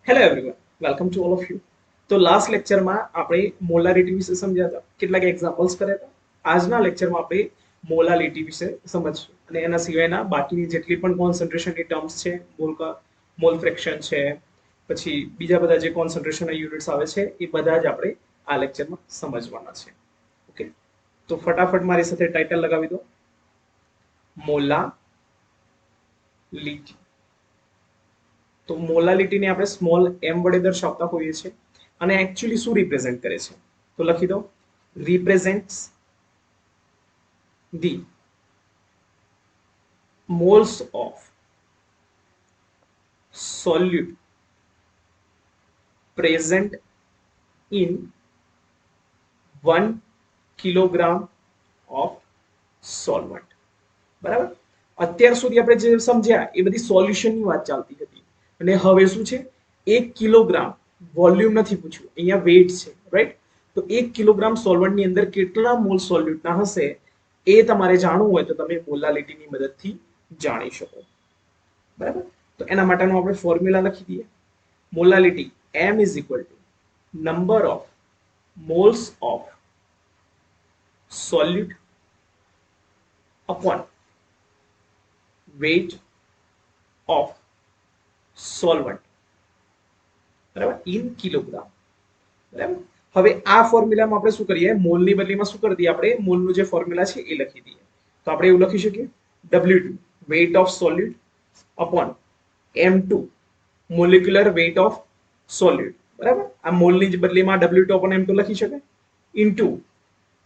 Hello everyone, welcome to all of you. તો last લેક્ચરમાં આપણે મોલારિટી વિશે સમજ્યા હતા, કેટલાક એક્ઝામ્પલ્સ કર્યા હતા. આજના લેક્ચરમાં આપણે મોલાલિટી વિશે સમજશું અને એના સિવાયના બાકીની જેટલી પણ કોન્સન્ટ્રેશનની ટર્મ્સ છે, મોલ ફ્રેક્શન છે, પછી બીજા બધા જે કોન્સન્ટ્રેશનના યુનિટ્સ આવે છે એ બધા જ આપણે આ લેક્ચરમાં સમજવાના છે. ઓકે, તો ફટાફટ મારી સાથે ટાઇટલ લગાવી દો, મોલાલિટી. તો મોલાલિટીને આપણે સ્મોલ એમ વડે દર્શાવતા હોઈએ છીએ અને એકચ્યુઅલી શું રિપ્રેઝેન્ટ કરે છે તો લખી દો, represents the moles of solute present in 1 kilogram of solvent. બરાબર, અત્યાર સુધી આપણે જે સમજ્યા એ બધી સોલ્યુશનની વાત ચાલતી હતી અને હવે શું છે, 1 કિલોગ્રામ વોલ્યુમ નથી પૂછ્યું, અહીંયા વેઇટ છે, રાઈટ? તો 1 કિલોગ્રામ સોલ્વન્ટની અંદર કેટલા મોલ સોલ્યુટના હશે એ તમારે જાણવું હોય તો તમે મોલાલિટીની મદદથી જાણી શકો. બરાબર, તો એના માટેનો આપણે ફોર્મ્યુલા લખી દઈએ. Molality m is equal to number of moles of solute upon weight of solvent, બરાબર, ઇન કિલોગ્રામ. બરાબર, હવે આ ફોર્મ્યુલામાં આપણે શું કરીએ, મોલની બદલીમાં શું કરી દઈએ, આપણે મોલનું જે ફોર્મ્યુલા છે એ લખી દઈએ. તો આપણે એવું લખી શકીએ, W2 weight of solute upon M2 molecular weight of solute. બરાબર, આ મોલની બદલીમાં W2 upon M2 લખી શકાય, ઇન્ટુ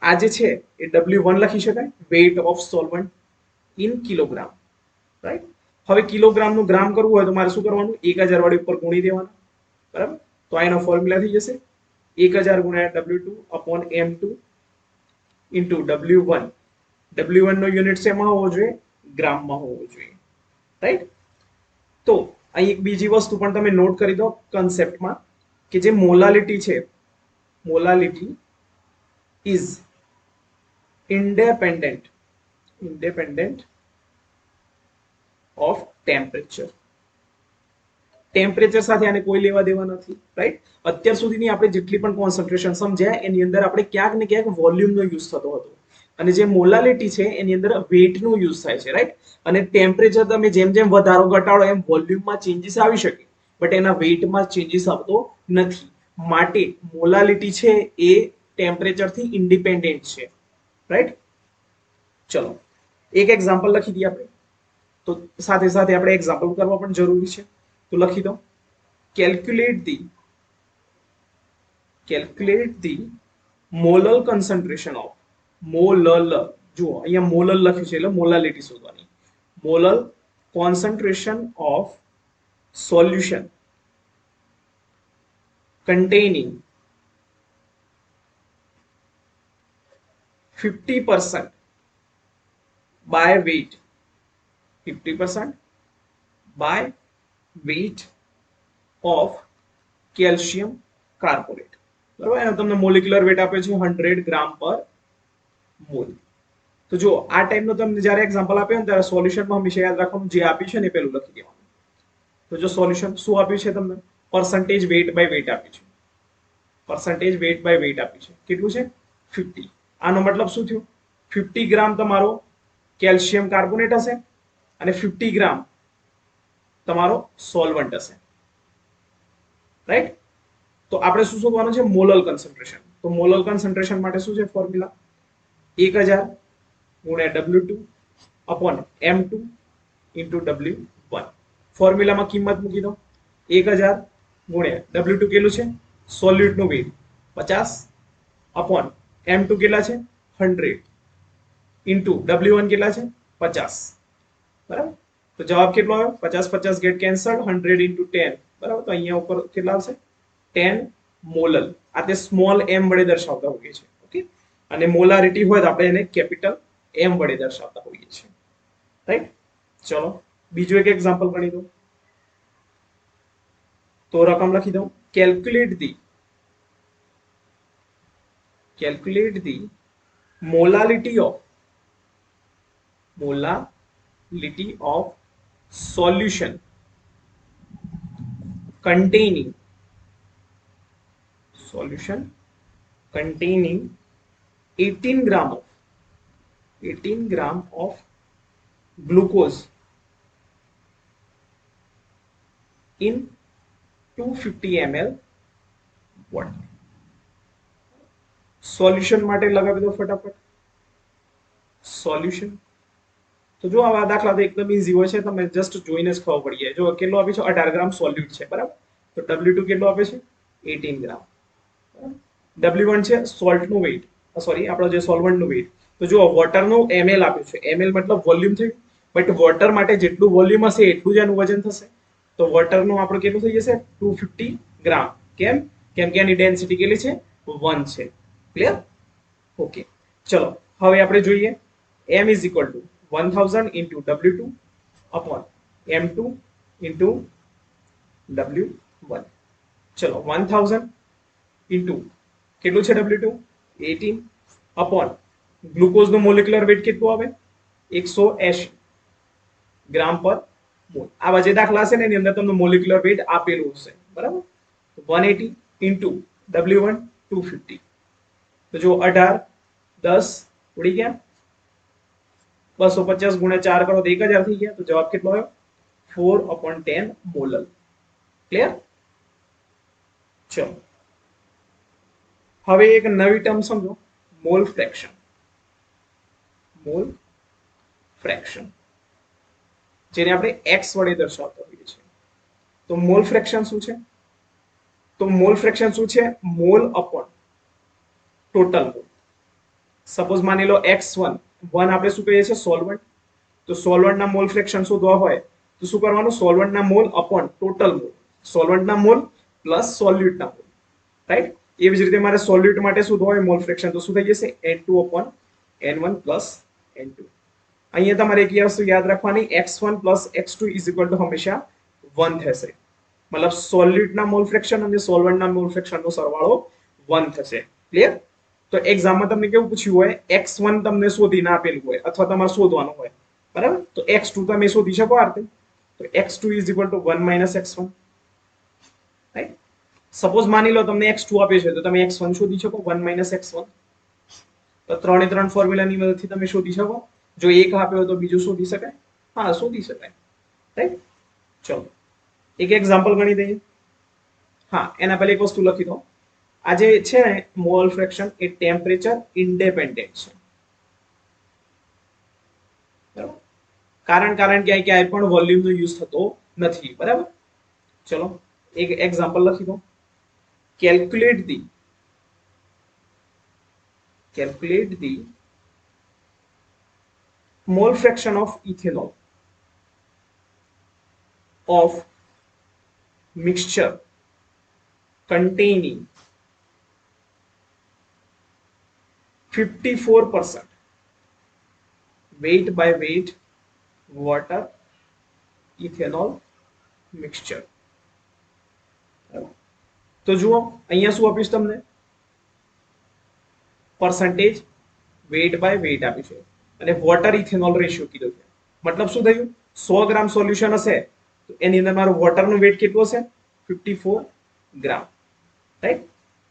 આ જે છે એ W1 લખી શકાય, weight of solvent in kilogram. Right, હવે કિલોગ્રામ નું ગ્રામ કરવું હોય તો મારે શું કરવાનું, 1000 વાળી ઉપર ગુણી દેવાનું. બરાબર, તો આ એનો ફોર્મ્યુલા થઈ જશે 1000 ગુણ્યા W2 upon M2 into W1. W1 નો યુનિટ શેમાં હોવો જોઈએ, ગ્રામમાં હોવો જોઈએ. રાઈટ, તો અહીં એક બીજી વસ્તુ પણ તમે નોટ કરી દો કન્સેપ્ટમાં, કે જે મોલાલિટી છે, molality is independent of temperature. Temperature સાથે આને કોઈ લેવા દેવા નથી, રાઈટ? અત્યાર સુધીની આપણે જેટલી પણ કોન્સન્ટ્રેશન સમજ્યા એની અંદર આપણે ક્યાંક ને ક્યાંક વોલ્યુમનો યુઝ થતો હતો અને જે મોલાલિટી છે એની અંદર વેટનો યુઝ થાય છે, રાઈટ? અને ટેમ્પરેચર તમે જેમ જેમ વધારો ઘટાડો એમ વોલ્યુમમાં ચેન્જીસ આવી શકે, બટ એના વેટમાં ચેન્જીસ આવતો નથી. માટે મોલાલિટી છે એ ટેમ્પરેચરથી ઇન્ડિપેન્ડન્ટ છે, રાઈટ? ચલો એક એક્ઝામ્પલ લખી દઈએ આપણે, તો સાથે સાથે આપણે એક્ઝામ્પલ કરવા પણ જરૂરી છે. તો લખી દો, calculate the molal concentration of molal. જુઓ અહીંયા મોલલ લખ્યું છે એટલે મોલાલિટી શોધવાની. Molal concentration of solution containing 50% by weight, 50% by weight of calcium carbonate. બરાબર, એનો તમને મોલિક્યુલર વેટ આપ્યો છે 100 ગ્રામ પર મોલ. તો જો આ ટાઈપનો તમને જ્યારે એક્ઝામ્પલ આપ્યો ને ત્યારે સોલ્યુશનમાં હંમેશા યાદ રાખવાનું, જે આપ્યું છે ને એ પેલું લખી દેવાનું. તો જો સોલ્યુશન શું આપ્યું છે તમને, પર્સન્ટેજ વેટ બાય વેટ આપ્યું છે, પર્સન્ટેજ વેટ બાય વેટ આપ્યું છે, કેટલું છે 50. આનો મતલબ શું થયું, 50 ગ્રામ તમારો કેલ્શિયમ કાર્બોનેટ હશે અને 50 ગ્રામ તમારો સોલ્વન્ટ હશે, રાઈટ? તો આપણે શું શોધવાનું છે, મોલલ કન્સન્ટ્રેશન. તો મોલલ કન્સન્ટ્રેશન માટે શું છે ફોર્મ્યુલા, 1000 ગુણ્યા W2 upon M2 into W1. ફોર્મ્યુલામાં કિંમત મૂકી દો, 1000 ગુણ્યા W2 કેટલું છે, સોલ્યુટ નું વેટ 50 upon M2 કેટલા છે 100 into W1 કેટલા છે 50. બરાબર, તો જવાબ કેટલો આવ્યો, 50 50 ગેટ કેન્સલ, 100 into 10. બરાબર, તો અહીંયા ઉપર કેટલા આવશે 10 મોલલ. આ તે સ્મોલ m વડે દર્શાવતા હોઈએ છે. ઓકે, અને મોલારિટી હોય તો આપણે એને કેપિટલ m વડે દર્શાવતા હોઈએ છીએ, રાઈટ? ચલો બીજું એક એક્ઝામ્પલ ગણી દો. તો રકમ લખી દઉં, calculate the molality of solution containing solution containing 18 gram of glucose in 250 ml water. Solution માટે લગાવી દો ફટાફટ સોલ્યુશન. તો જો આવા દાખલા તો એકદમ ઈઝી હોય છે, તમે જસ્ટ જોઈને જ ખબર પડી જાય. જો કેટલો આપે છે 18 ગ્રામ સોલ્યુટ છે, બરાબર. તો W2 કેટલો આપે છે 18 ગ્રામ. W1 છે સોલ્ટનું વેઇટ, સોરી આપણો જે સોલ્વન્ટનું વેઇટ. તો જો વોટરનું ml આપ્યું છે, ml મતલબ વોલ્યુમ થયું, બટ વોટર માટે જેટલું વોલ્યુમ હશે એટલું જ એનું વજન થશે. તો વોટરનું આપણું કેટલું થઈ જશે 250 ગ્રામ. કેમ? કેમ કે એની ડેન્સિટી કેટલી છે 1 છે. ક્લિયર? ઓકે, ચલો હવે આપણે જોઈએ m is equal to 1000 into W2 upon m2 into W1. ચલો 1000 into કેટલું છે W2 18 upon ગ્લુકોઝ નું મોલેક્યુલર વેટ કેટલું આવે 180 ગ્રામ પર મોલ. આવા જે દાખલા છે ને એની અંદર તમને મોલેક્યુલર વેટ આપેલું હશે, બરાબર. 180 into W1 250. તો જો 18 10 ઉડી ગયા, 250 ગુણ્યા 4 કરો તો 1000 થઈ ગયા. તો જવાબ કેટલો આવ્યો 4/10 મોલર. ક્લિયર? ચલો હવે એક નવી ટર્મ સમજો, મોલ ફ્રેક્શન. મોલ ફ્રેક્શન જેને આપણે x વડે દર્શાવતા હોઈએ છીએ. તો મોલ ફ્રેક્શન શું છે? તો મોલ ફ્રેક્શન શું છે? Mall upon total mall. Suppose માની લો x1 આપણે શું કહીએ છીએ સોલ્વન્ટ. તો સોલ્વન્ટના મોલ ફ્રેક્શન શોધવા હોય તો શું કરવાનું? સોલ્વન્ટના મોલ અપોન ટોટલ મોલ. સોલ્વન્ટના મોલ પ્લસ સોલ્યુટના મોલ, રાઈટ? એવી જ રીતે મારે સોલ્યુટ માટે શોધવા હોય મોલ ફ્રેક્શન તો શું થઈ જશે N2/N1 પ્લસ N2. અહીંયા તમારે એક વસ્તુ યાદ રાખવાની, x1 plus x2 is equal two હંમેશા 1 થશે. મતલબ સોલ્યુટના મોલ ફ્રેક્શન અને સોલ્વન્ટના મોલ ફ્રેક્શનનો સરવાળો 1 થશે. ક્લિયર? તો એક્ઝામમાં તમને કેવું પૂછ્યું હોય, x1 તમને શોધીને આપેલું હોય અથવા તમારે શોધવાનું હોય, બરાબર. તો x2 તમે શોધી શકો આ રીતે. તો x2 is equal two 1 - x1, right? Suppose માની લો તમને x2 આપે છે તો તમે x1 શોધી શકો 1 - x1. તો 3 ફોર્મ્યુલાની મદદથી તમે શોધી શકો. જો એક આપ્યો તો બીજું શોધી શકાય. હા, શોધી શકાય, રાઈટ? ચલો એક એક્ઝામ્પલ ગણી દઈએ. હા, એના પહેલા એક વસ્તુ લખી દો. આ જે છે ને મોલ ફ્રેક્શન એ ટેમ્પરેચર ઇન્ડિપેન્ડન્ટ છે, બરાબર. કારણ કે ક્યાંય પણ વોલ્યુમનો યુઝ થતો નથી, બરાબર. ચલો એક એક્ઝામ્પલ લખી દો. calculate the mole fraction of ethanol of mixture containing 54% weight by weight water ethanol mixture. તો જુઓ અહીંયા શું આપીશ તમને, પરસેન્ટેજ વેટ બાય વેટ આપ્યું છે અને વોટર ઇથેનોલ રેશિયો કીધો છે. મતલબ શું થયું, 100 ગ્રામ સોલ્યુશન હશે તો એની અંદર મારું વોટરનું વેટ કેટલું હશે 54 ગ્રામ, રાઈટ?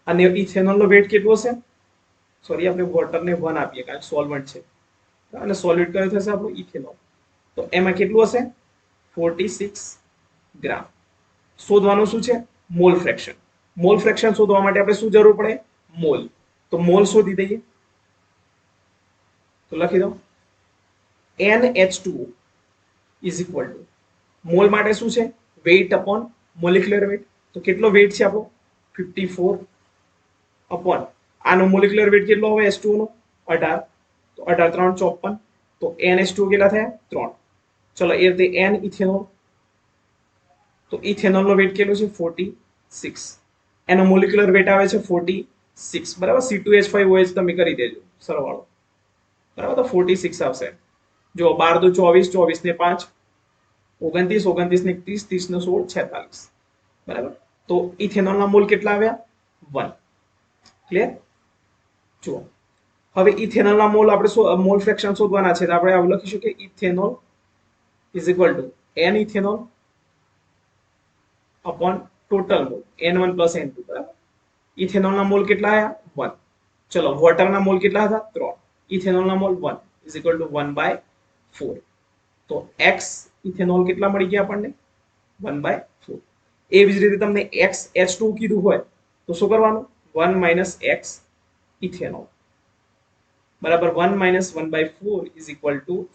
અને ઇથેનોલનો વેટ કેટલું હશે, સોરી આપણે વોટરને 1 આપીએ કારણ કે સોલ્વન્ટ છે અને સોલ્યુટ કયું થશે આપણું ઇથેનોલ. તો એમાં કેટલું હશે 46 ગ્રામ. શોધવાનું શું છે મોલ ફ્રેક્શન. મોલ ફ્રેક્શન શોધવા માટે આપણે શું જરૂર પડે મોલ. તો મોલ શોધી દઈએ. તો લખી દો NH2O is equal two mall માટે શું છે વેઇટ અપોન મોલેક્યુલર વેટ. તો કેટલો વેટ છે આપણો 54 અપોન આનો મોલેક્યુલર વેટ કેટલો હવે H2O નો 18. તો 18 3 54. તો NH2O કેટલા થયા 3. ચલો એ રીતે N ઇથેનોલ. તો ઇથેનોલ નો વેટ કેટલો છે 46. એનો મોલેક્યુલર વેટ આવે છે 46, બરાબર. C2H5OH તમે કરી દેજો સરવાળો, બરાબર. તો 46 આવશે. જો 12 × 2 = 24, 24 ને 5 29, 29 ને 30, 30 ને 16 46, બરાબર. તો ઇથેનોલ ના મોલ કેટલા આવ્યા 1. ક્લિયર? જુઓ હવે ઇથેનોલ ના મોલ આપણે મોલ ફ્રેક્શન શોધવાના છે તો આપણે આવું લખીશું કે ethanol is equal to N ethanol upon total mall N1 + N2 બરાબર. ઇથેનોલના મોલ કેટલા આવ્યા 1. ચલો વોટરના મોલ કેટલા હતા 3. ઇથેનોલના મોલ 1 = 1/4. તો x ઇથેનોલ કેટલા મળી ગયા આપણને 1/4. એવી જ રીતે તમને x H2 કીધું હોય તો શું કરવાનું 1 - x ઇથેનોલ બરાબર 1 - 1/4 =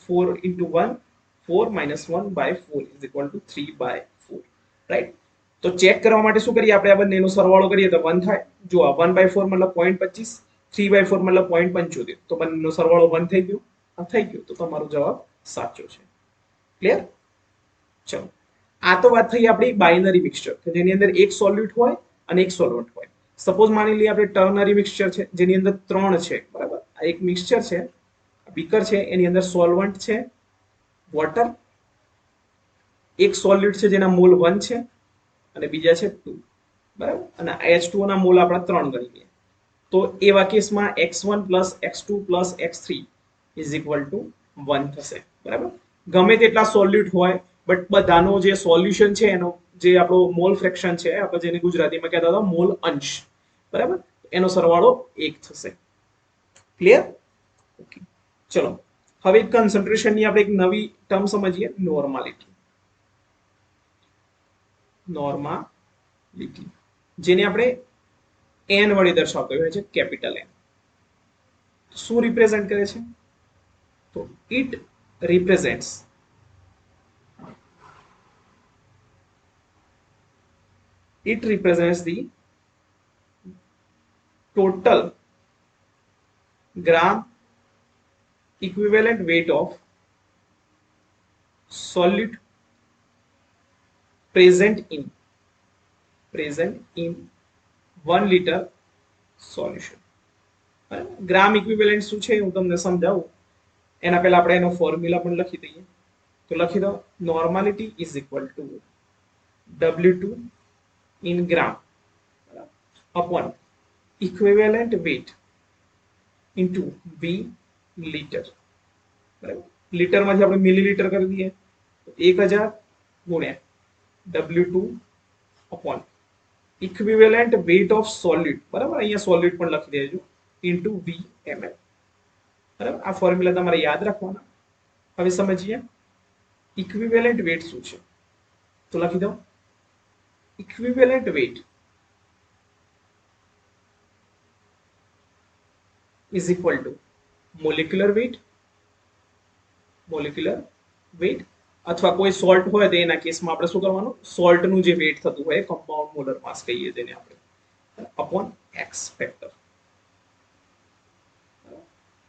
4 × 1 4 - 1/4 = 3/4 રાઈટ. તો ચેક કરવા માટે શું કરીએ આપણે આ બંનેનો સરવાળો કરીએ તો 1 થાય. જો આ 1/4 મતલબ 0.25 3/4 મતલબ 0.75 તો બંનેનો સરવાળો 1 થઈ ગયો. આ થઈ ગયો તો તમારો જવાબ સાચો છે. ક્લિયર. ચલો આ તો વાત થઈ આપણી બાઇનરી મિક્સચર કે જેની અંદર એક સોલ્યુટ હોય અને એક સોલ્વન્ટ હોય. સપોઝ માની લઈએ આપણે ટર્નરી મિક્સચર છે જેની અંદર 3 છે બરાબર. આ એક મિક્સચર છે બીકર છે એની અંદર સોલ્વન્ટ છે વોટર, એક સોલ્યુટ છે જેના મોલ 1 છે અને બીજા છે 2 બરાબર. અને H2O ના મોલ આપણા 3 ગણી લઈએ તો એવા કેસમાં x1 + x2 + x3 = 1 થશે બરાબર. ગમે તેટલા સોલ્યુટ હોય બટ બધાનો જે સોલ્યુશન છે એનો જે આપણો મોલ ફ્રેક્શન છે આપણે જેને ગુજરાતીમાં કહેતા હતા મોલ અંશ બરાબર એનો સરવાળો 1 થશે. ક્લિયર. ઓકે ચલો હવે કન્સન્ટ્રેશનની આપણે એક નવી ટર્મ સમજીએ નોર્માલિટી. નોર્માલિટી જેને આપણે n વડે દર્શાવતો હોય છે કેપિટલ N. શું રિપ્રેઝન્ટ કરે છે તો it રિપ્રેઝેન્ટ્સ the total gram equivalent weight of solute present in 1 liter solution. Gram equivalent શું છે હું તમને સમજાવું એના પહેલા આપણે એનો ફોર્મ્યુલા પણ લખી દઈએ. તો લખી દો normality = W2 in gram upon equivalent weight into V liter. બરાબર. લીટરમાંથી આપણે મિલીલીટર કરી દઈએ તો 1000 ગુણ્યા W2 upon equivalent weight of solute બરાબર અહીંયા સોલ્યુટ પણ લખી દેજો into V ml. બરાબર. આ ફોર્મ્યુલા તમારે યાદ રાખવાના. હવે સમજીએ ઇક્વિવેલન્ટ વેટ શું છે તો લખી દો equivalent weight = molecular weight અથવા કોઈ સોલ્ટ હોય તો એના કેસમાં આપણે શું કરવાનું સોલ્ટનું જે વેટ થતું હોય કમ્પાઉન્ડ મોલર માસ કહીએ જેને આપણે upon x ફેક્ટર.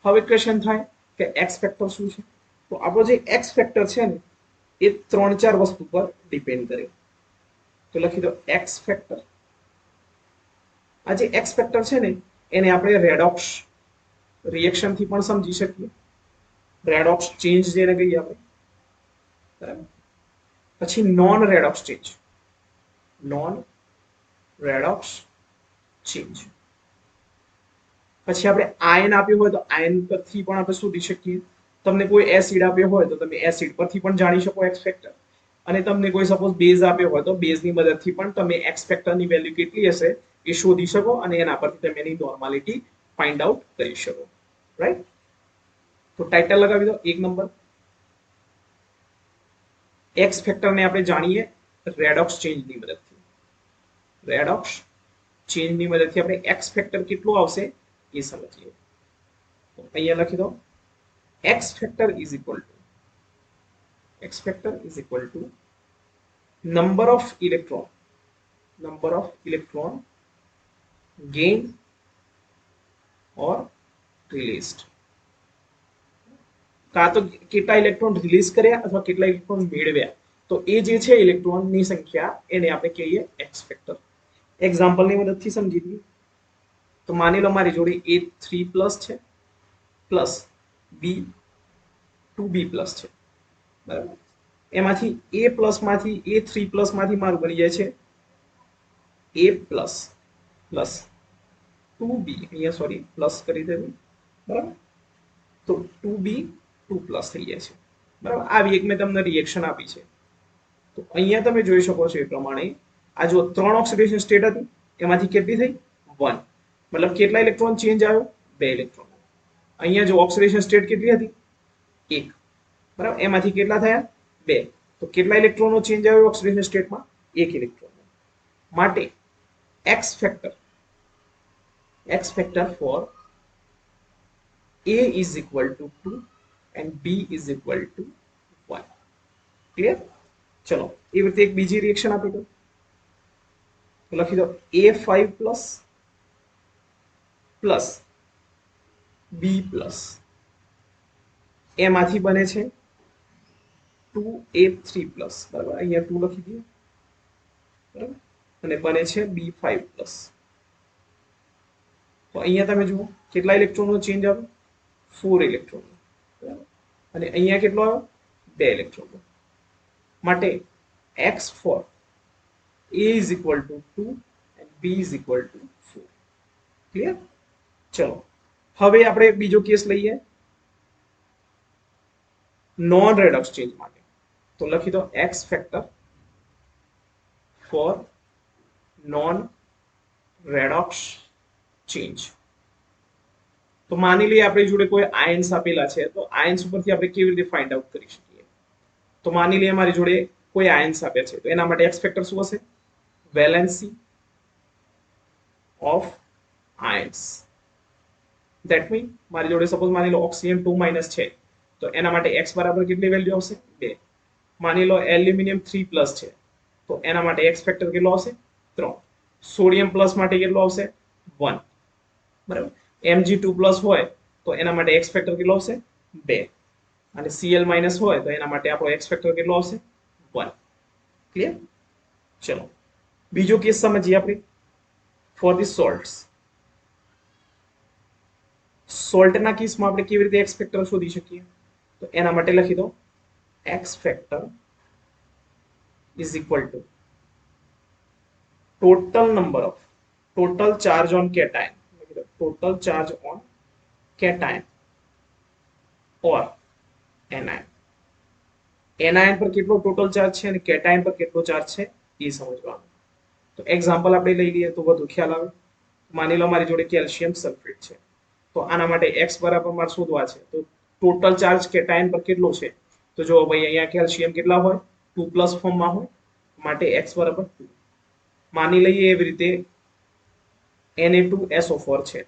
હવે ક્વેશ્ચન થાય કે x ફેક્ટર શું છે તો આપણો જે x ફેક્ટર છે ને એ 3-4 વસ્તુ પર ડિપેન્ડ કરે. તો લખી દો x ફેક્ટર. આ જે x ફેક્ટર છે ને એને આપણે રેડોક્સ રિએક્શન થી પણ સમજી શકીએ. રેડોક્સ ચેન્જ જેને કહીએ આપણે બરાબર. પછી નોન રેડોક્સ ચેન્જ પછી આપણે આયન આપ્યો હોય તો આયન પરથી પણ આપણે શોધી શકીએ. તમને કોઈ એસિડ આપ્યો હોય તો તમે એસિડ પરથી પણ જાણી શકો x ફેક્ટર. અને તમને કોઈ સપોઝ બેઝ આપ્યો હોય તો બેઝની મદદથી પણ તમે x ફેક્ટરની વેલ્યુ કેટલી હશે એ શોધી શકો અને એના પરથી તમે એની નોર્માલિટી ફાઇન્ડ આઉટ કરી શકો. રાઈટ. તો ટાઇટલ લગાવી દો 1 નંબર. x ફેક્ટરને આપણે જાણીએ રેડોક્સ ચેન્જની મદદથી. રેડોક્સ ચેન્જની મદદથી આપણે x ફેક્ટર કેટલો આવશે એ સમજીએ. તો અહીંયા લખી દો x factor = number of electron gained or released. કાં તો કેટલા ઇલેક્ટ્રોન રિલીઝ કર્યા અથવા કેટલા ઇલેક્ટ્રોન મેળવ્યા તો એ જે છે ઇલેક્ટ્રોનની સંખ્યા એને આપણે કહીએ x ફેક્ટર. એક્ઝામ્પલની મદદથી સમજી લઈએ તો માની લો મારી જોડે A3+ છે પ્લસ B2B+ છે બરાબર. એમાંથી A+ માંથી A3+ માંથી મારું બની જાય છે A+ પ્લસ 2B અહીંયા સોરી પ્લસ કરી દેવું બરાબર. તો 2B 2+ થઈ જાય છે બરાબર. આવી એક મેં તમને રિએક્શન આપી છે. તો અહીંયા તમે જોઈ શકો છો એ પ્રમાણે આ જો 3 ઓક્સિડેશન સ્ટેટ હતી એમાંથી કેટલી થઈ 1 મતલબ કેટલા ઇલેક્ટ્રોન ચેન્જ આવ્યો 2 ઇલેક્ટ્રોન અહીંયા જો ઓક્સિડેશન સ્ટેટ કેટલી હતી 1 બરાબર એમાંથી કેટલા થયા 2 તો કેટલા ઇલેક્ટ્રોનો ચેન્જ આવ્યો ઓક્સિડેશન સ્ટેટમાં 1 ઇલેક્ટ્રોન માટે x factor for A is equal to 2 and B is equal to 1 clear ચલો એ રીતે એક બીજી રિએક્શન આપી દો લખી દો A5 પ્લસ B પ્લસ એમાંથી બને છે 2A3 પ્લસ બરાબર અહીંયા 2 લખી દઈએ બરાબર અને બને છે B5 પ્લસ તો અહીંયા તમે જુઓ કેટલા ઇલેક્ટ્રોનનો ચેન્જ આવે 4 ઇલેક્ટ્રોન બરાબર અને અહીંયા કેટલો આવ્યો 2 ઇલેક્ટ્રોન માટે x for A is equal to 2 and B is equal to 4 clear ચલો હવે આપણે બીજો કેસ લઈએ નોન રેડોક્સ ચેન્જ માટે તો લખી દો x factor for non redox change તો માની લઈએ આપણી જોડે કોઈ આયન્સ આપેલા છે તો આયન્સ ઉપરથી આપણે કેવી રીતે ફાઇન્ડ આઉટ કરી શકીએ તો માની લઈએ મારી જોડે કોઈ આયન્સ આપ્યા છે તો એના માટે x ફેક્ટર શું હશે valency of ions that mean મારી જોડે સપોઝ માની લો ઓક્સિજન 2- છે તો એના માટે x બરાબર કેટલી વેલ્યુ આવશે 2 માની લો એલ્યુમિનિયમ 3+ છે તો એના માટે x ફેક્ટર કેટલો આવશે 3 સોડિયમ પ્લસ માટે કેટલો આવશે 1 બરાબર Mg2+ હોય તો એના માટે x ફેક્ટર કેટલો આવશે 2 અને Cl- હોય તો એના માટે આપણો x ફેક્ટર કેટલો આવશે 1 ક્લિયર ચલો બીજો કેસ સમજીએ આપણે ફોર ધી સોલ્ટના કેસમાં આપણે કેવી રીતે x ફેક્ટર શોધી શકીએ તો એના માટે લખી દો x factor is equal to total charge on cation or anion પર કેટલો ટોટલ ચાર્જ છે અને કેટાયન પર કેટલો ચાર્જ છે એ સમજવાનું તો એક્ઝામ્પલ આપણે લઈ લઈએ તો વધુ ખ્યાલ આવે માની લો મારી જોડે કેલ્શિયમ સલ્ફેટ છે તો આના માટે x બરાબર મારે શોધવા છે તો ટોટલ ચાર્જ કેટાયન પર કેટલો છે તો જો ભાઈ અહીંયા કેલ્શિયમ કેટલા હોય 2+ ફોર્મમાં હોય માટે x બરાબર 2 માની લઈએ એવી રીતે Na2SO4 છે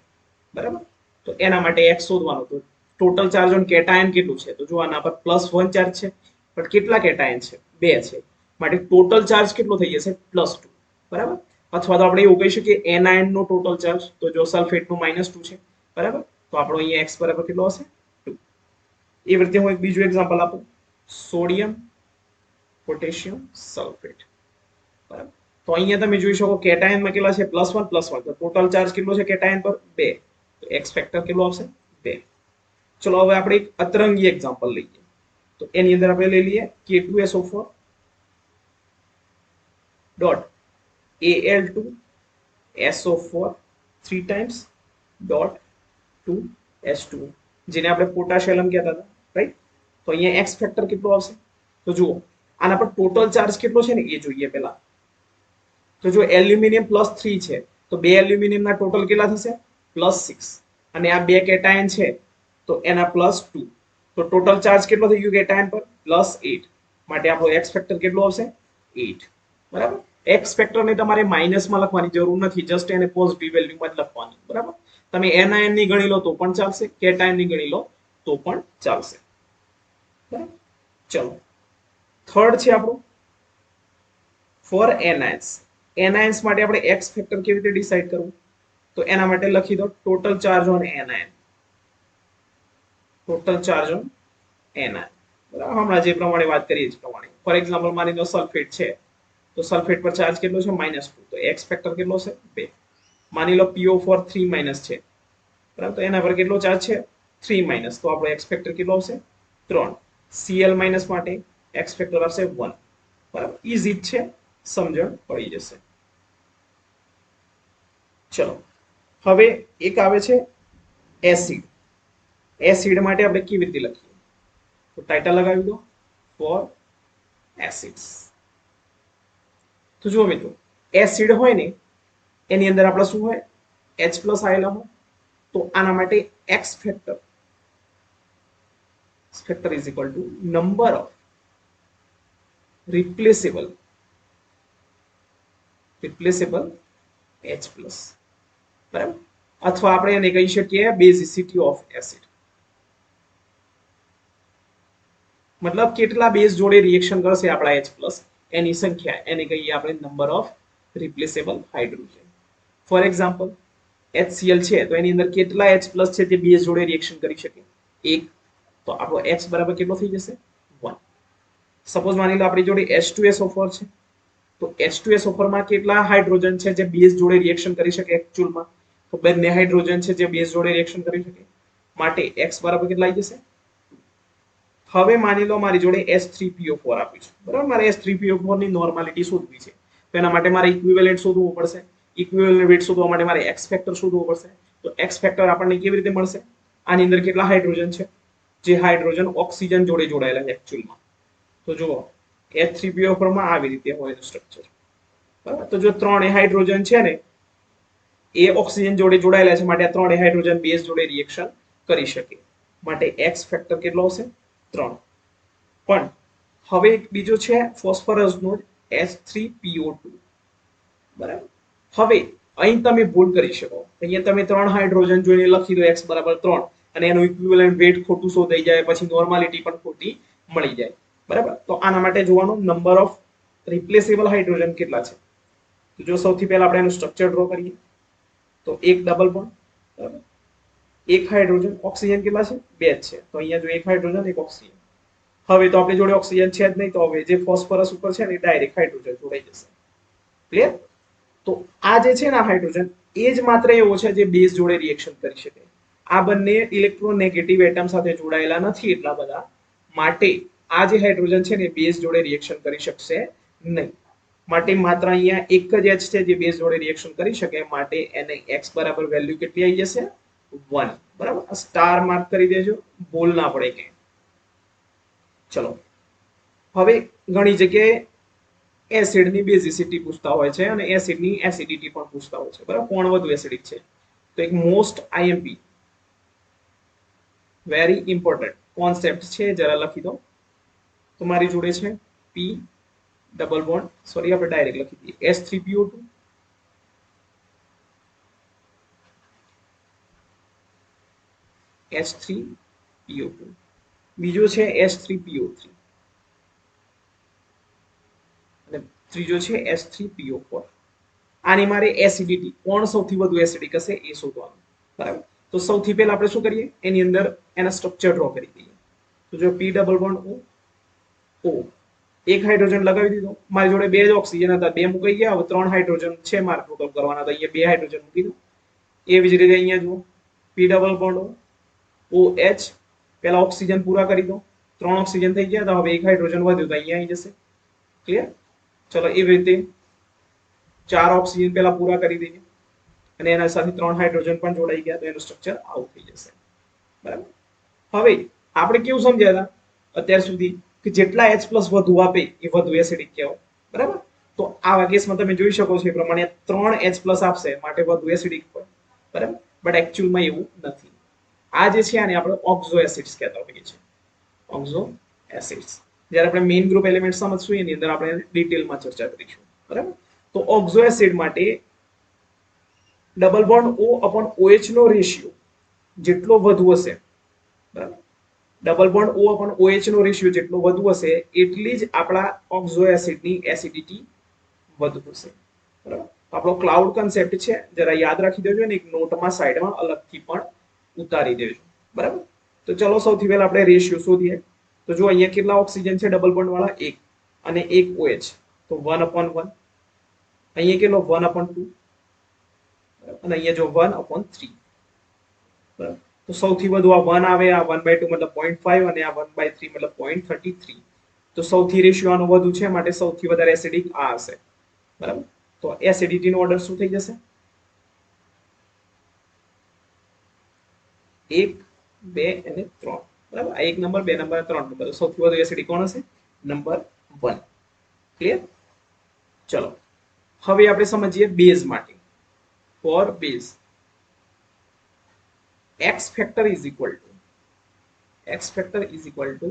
બરાબર તો એના માટે x શોધવાનો તો ટોટલ ચાર્જ ઓન કેટાયન કેટલું છે તો જો આના પર +1 ચાર્જ છે પણ કેટલા કેટાયન છે 2 છે માટે ટોટલ ચાર્જ કેટલો થઈ જશે +2 બરાબર અથવા તો આપણે એવું કહી શકીએ એનાયન નો ટોટલ ચાર્જ તો જો સલ્ફેટ નો -2 છે બરાબર તો આપણો અહીંયા x બરાબર કેટલો હશે 2 એ રીતે હું એક બીજું એક્ઝામ્પલ આપું સોડિયમ પોટેશિયમ સલ્ફેટ બરાબર તો અહીંયા તમે જોઈ શકો કેટાયનમાં કેટલા છે +1 તો ટોટલ ચાર્જ કેટલો છે કેટાયન પર 2 તો x ફેક્ટર કેટલો આવશે 2 ચલો હવે આપણે એક અતરંગી એક્ઝામ્પલ લઈએ તો એની અંદર આપણે લઈ લઈએ K2SO4 dot Al2SO4 3 times dot 2S2 જેને આપણે પોટાશિયમ કહેતા હતા રાઈટ તો અહીંયા x ફેક્ટર કેટલો આવશે તો જુઓ આના પર ટોટલ ચાર્જ કેટલો છે ને એ જોઈએ પહેલા તો જો એલ્યુમિનિયમ +3 છે તો બે એલ્યુમિનિયમના ટોટલ કેટલા થશે +6 અને આ બે કેટાયન છે તો એના +2 તો ટોટલ ચાર્જ કેટલો થઈ ગયો કેટાયન પર +8 માટે આપણો x ફેક્ટર કેટલો આવશે 8 બરાબર x ફેક્ટર ને તમારે માઈનસમાં લખવાની જરૂર નથી જસ્ટ એને પોઝિટિવ વેલ્યુમાં જ લખવાની બરાબર તમે એનાયન ની ગણી લો તો પણ ચાલશે કેટાયન ની ગણી લો તો પણ ચાલશે બરાબર ચલો થર્ડ છે આપણું ફોર એનાયન્સ માટે આપણે x ફેક્ટર કેવી રીતે ડિસાઈડ કરવું તો એના માટે લખી દો ટોટલ ચાર્જ ઓન એનાયન બરાબર હમણાં જે પ્રમાણે વાત કરીએ છીએ પ્રમાણે ફોર એક્ઝામ્પલ માની લો સલ્ફેટ છે તો સલ્ફેટ પર ચાર્જ કેટલો છે -2 તો x ફેક્ટર કેટલો છે 2 માની લો PO4 3- છે બરાબર તો એના પર કેટલો ચાર્જ છે 3- તો આપણો x ફેક્ટર કેટલો આવશે 3 Cl- માટે x ફેક્ટર આવશે 1 બરાબર ઈઝી છે સમજણ પડી જશે ચલો હવે એક આવે છે એસિડ માટે આપણે કેવી રીતે લખીએ તો ટાઇટલ લગાવી દો ફોર એસિડ્સ તો જુઓ મિત્રો એસિડ હોય ને એની અંદર આપણે શું હોય H+ આવેલા હોય તો આના માટે X factor is equal to number of રિપ્લેસેબલ H+, બરાબર, અથવા આપણે એને કહી શકીએ બેઝિસિટી ઓફ એસિડ, મતલબ કેટલા બેઝ જોડે રિએક્શન કરશે આપણા H+ એની સંખ્યા, એને કહીએ આપણે number of રિપ્લેસેબલ hydrogen. For example HCl છે તો એની અંદર કેટલા H+ છે તે બેઝ જોડે રિએક્શન કરી શકે? એક. તો આપણો H બરાબર કેટલો થઈ જશે? 1. સપોઝ માની લો આપણી જોડે H2SO4 છે તો H2SO4 માં કેટલા હાઇડ્રોજન છે જે બેઝ જોડે રિએક્શન કરી શકે એક્ચ્યુઅલમાં? તો બંને હાઇડ્રોજન છે જે બેઝ જોડે રિએક્શન કરી શકે, માટે X બરાબર કેટલા આવી જશે? હવે માની લો મારી જોડે H3PO4 આપ્યું છે, બરાબર, મારે H3PO4 ની નોર્માલિટી શોધવી છે તો એના માટે મારે ઇક્વિવેલન્ટ શોધવું પડશે. ઇક્વિવેલન્ટ વેટ શોધવા માટે મારે X ફેક્ટર શોધવું પડશે. તો X ફેક્ટર આપણને કેવી રીતે મળશે? આની અંદર કેટલા હાઇડ્રોજન છે? જે હાઇડ્રોજન ઓક્સિજન જોડે જોડાયેલા છે એક્ચ્યુઅલમાં. તો જુઓ H3PO4 માં આવી રીતે હોય સ્ટ્રક્ચર, બરાબર. તો જો ત્રણેય હાઇડ્રોજન છે ને એ ઓક્સિજન જોડે જોડાયેલા છે માટે આ ત્રણેય હાઇડ્રોજન બેઝ જોડે રિએક્શન કરી શકે, માટે X ફેક્ટર કેટલો હશે? 3. પણ હવે એક બીજો છે ફોસ્ફરસનો H3PO2, બરાબર. હવે અહીં તમે ભૂલ કરી શકો, અહીંયા તમે 3 હાઇડ્રોજન જોઈને લખી દો X બરાબર 3 અને એનું ઇક્વિવેલન્ટ વેટ ખોટું શોધાઈ જાય, પછી નોર્માલિટી પણ ખોટી મળી જાય, બરાબર. તો આના માટે જોવાનું નંબર ઓફ રિપ્લેસેબલ હાઇડ્રોજન કેટલા છે. તો જો સૌથી પહેલા આપણે એનું સ્ટ્રક્ચર ડ્રો કરીએ તો એક ડબલ બોન્ડ, બરાબર, એક હાઇડ્રોજન, ઓક્સિજન કેટલા છે? 2 જ છે, તો અહીંયા જો એક હાઇડ્રોજન એક ઓક્સિજન. હવે તો આપણી જોડે ઓક્સિજન છે જ નહીં, તો હવે જે ફોસ્ફરસ ઉપર છે ને ડાયરેક્ટ હાઇડ્રોજન જોડાઈ જશે. ક્લિયર? તો આ જે છે ને હાઇડ્રોજન એ જ માત્ર એવો છે જે બેઝ જોડે રિએક્શન કરી શકે. આ બંને ઇલેક્ટ્રોનેગેટિવ એટમ સાથે જોડાયેલા નથી એટલા બધા, માટે આ જે હાઇડ્રોજન છે ને બેઝ જોડે રિએક્શન કરી શકશે નહીં. માટે માત્ર અહીંયા એક જ H છે જે બેઝ જોડે રિએક્શન કરી શકે, માટે એને X બરાબર વેલ્યુ કેટલી આવી જશે? 1. બરાબર, સ્ટાર માર્ક કરી દેજો, ભૂલ ના પડે કે. ચલો, હવે ઘણી જગ્યાએ એસિડની બેઝિસિટી પૂછતા હોય છે અને એસિડની એસિડિટી પણ પૂછતા હોય છે, બરાબર, કોણ વધુ એસિડિક છે. તો એક most IMP very important concept છે, જરા લખી દો. તમારી જોડે છે P ડબલ બોન્ડ, સોરી આપણે ડાયરેક્ટ લખી દઈએ H3PO2 H3PO2, બીજો છે H3PO3 અને ત્રીજો છે H3PO4. આની મારે એસિડિટી કોણ સૌથી વધુ એસિડિક હશે એ શોધવાનું, બરાબર. તો સૌથી પહેલા આપણે શું કરીએ, એની અંદર એના સ્ટ્રક્ચર ડ્રો કરી દઈએ. તો જો P ડબલ બોન્ડ O, એક હાઇડ્રોજન લગાવી દીધો, મારી જોડે 2 જ ઓક્સિજન હતા, 2 મુકાઈ ગયા, હવે 3 હાઇડ્રોજન છે મારે ટોટલ કરવાના, તો અહીંયા 2 હાઇડ્રોજન મૂકી દો. એવી જ રીતે અહીંયા જુઓ P ડબલ બોન્ડ OH, પહેલા ઓક્સિજન પૂરા કરી દો, 3 ઓક્સિજન થઈ ગયા, તો હવે એક હાઇડ્રોજન વધ્યું તો અહીંયા આવી જશે. ક્લિયર? ચલો, એવી રીતે 4 ઓક્સિજન પહેલા પૂરા કરી દઈએ અને એના સાથે 3 હાઇડ્રોજન પણ જોડાઈ ગયા, તો એનું સ્ટ્રક્ચર આવું થઈ જશે, બરાબર. હવે આપણે કેવું સમજ્યા હતા અત્યાર સુધી કે જેટલા H+ વધુ આપે એ વધુ એસિડિક કહેવાય, બરાબર. તો આવા કેસમાં તમે જોઈ શકો છો એ પ્રમાણે 3 H+ આપશે માટે વધુ એસિડિક હોય, બરાબર, બટ એકચ્યુઅલમાં એવું નથી. આ જે છે આને આપણે ઓક્ઝો એસિડ્સ કહેતા હોઈએ છીએ, ઓક્ઝો એસિડ્સ. જ્યારે આપણે મેઇન ગ્રુપ એલિમેન્ટ સમજશું એની અંદર આપણે ડિટેલમાં ચર્ચા કરીશું, બરાબર. તો ઓક્ઝો એસિડ માટે ડબલ બોન્ડ O/OH નો રેશિયો જેટલો વધુ હશે, બરાબર, ડબલ બોન્ડ O/OH નો રેશિયો જેટલો વધુ હશે એટલી જ આપણા ઓક્ઝો એસિડની એસિડિટી વધુ હશે, બરાબર. આપણો ક્લાઉડ કન્સેપ્ટ છે, જરા યાદ રાખી દેજો ને એક નોટમાં સાઈડમાં અલગથી પણ ઉતારી દેજો, બરાબર. તો ચલો સૌથી પહેલા આપણે રેશિયો શોધીએ. તો જો અહીંયા કેટલા ઓક્સિજન છે ડબલ બોન્ડ વાળા? 1 અને 1 OH, તો 1/1. અહીંયા કેટલો? 1/2 અને અહીંયા જો 1/3, બરાબર. તો સૌથી વધુ આ 1 આવે, આ 1/2 મતલબ 0.5 અને આ 1/3 મતલબ 0.33. તો સૌથી રેશિયો આનો વધુ છે માટે સૌથી વધારે એસિડિક આ હશે, બરાબર. તો એસિડિટી નો ઓર્ડર શું થઈ જશે? 1, 2 અને 3, બરાબર. આ 1 નંબર, 2 નંબર, 3 નંબર. સૌથી વધુ એસિડિક કોણ હશે? નંબર 1. ક્લિયર? ચલો, હવે આપણે સમજીએ બેઝ માટે. For base x factor is equal to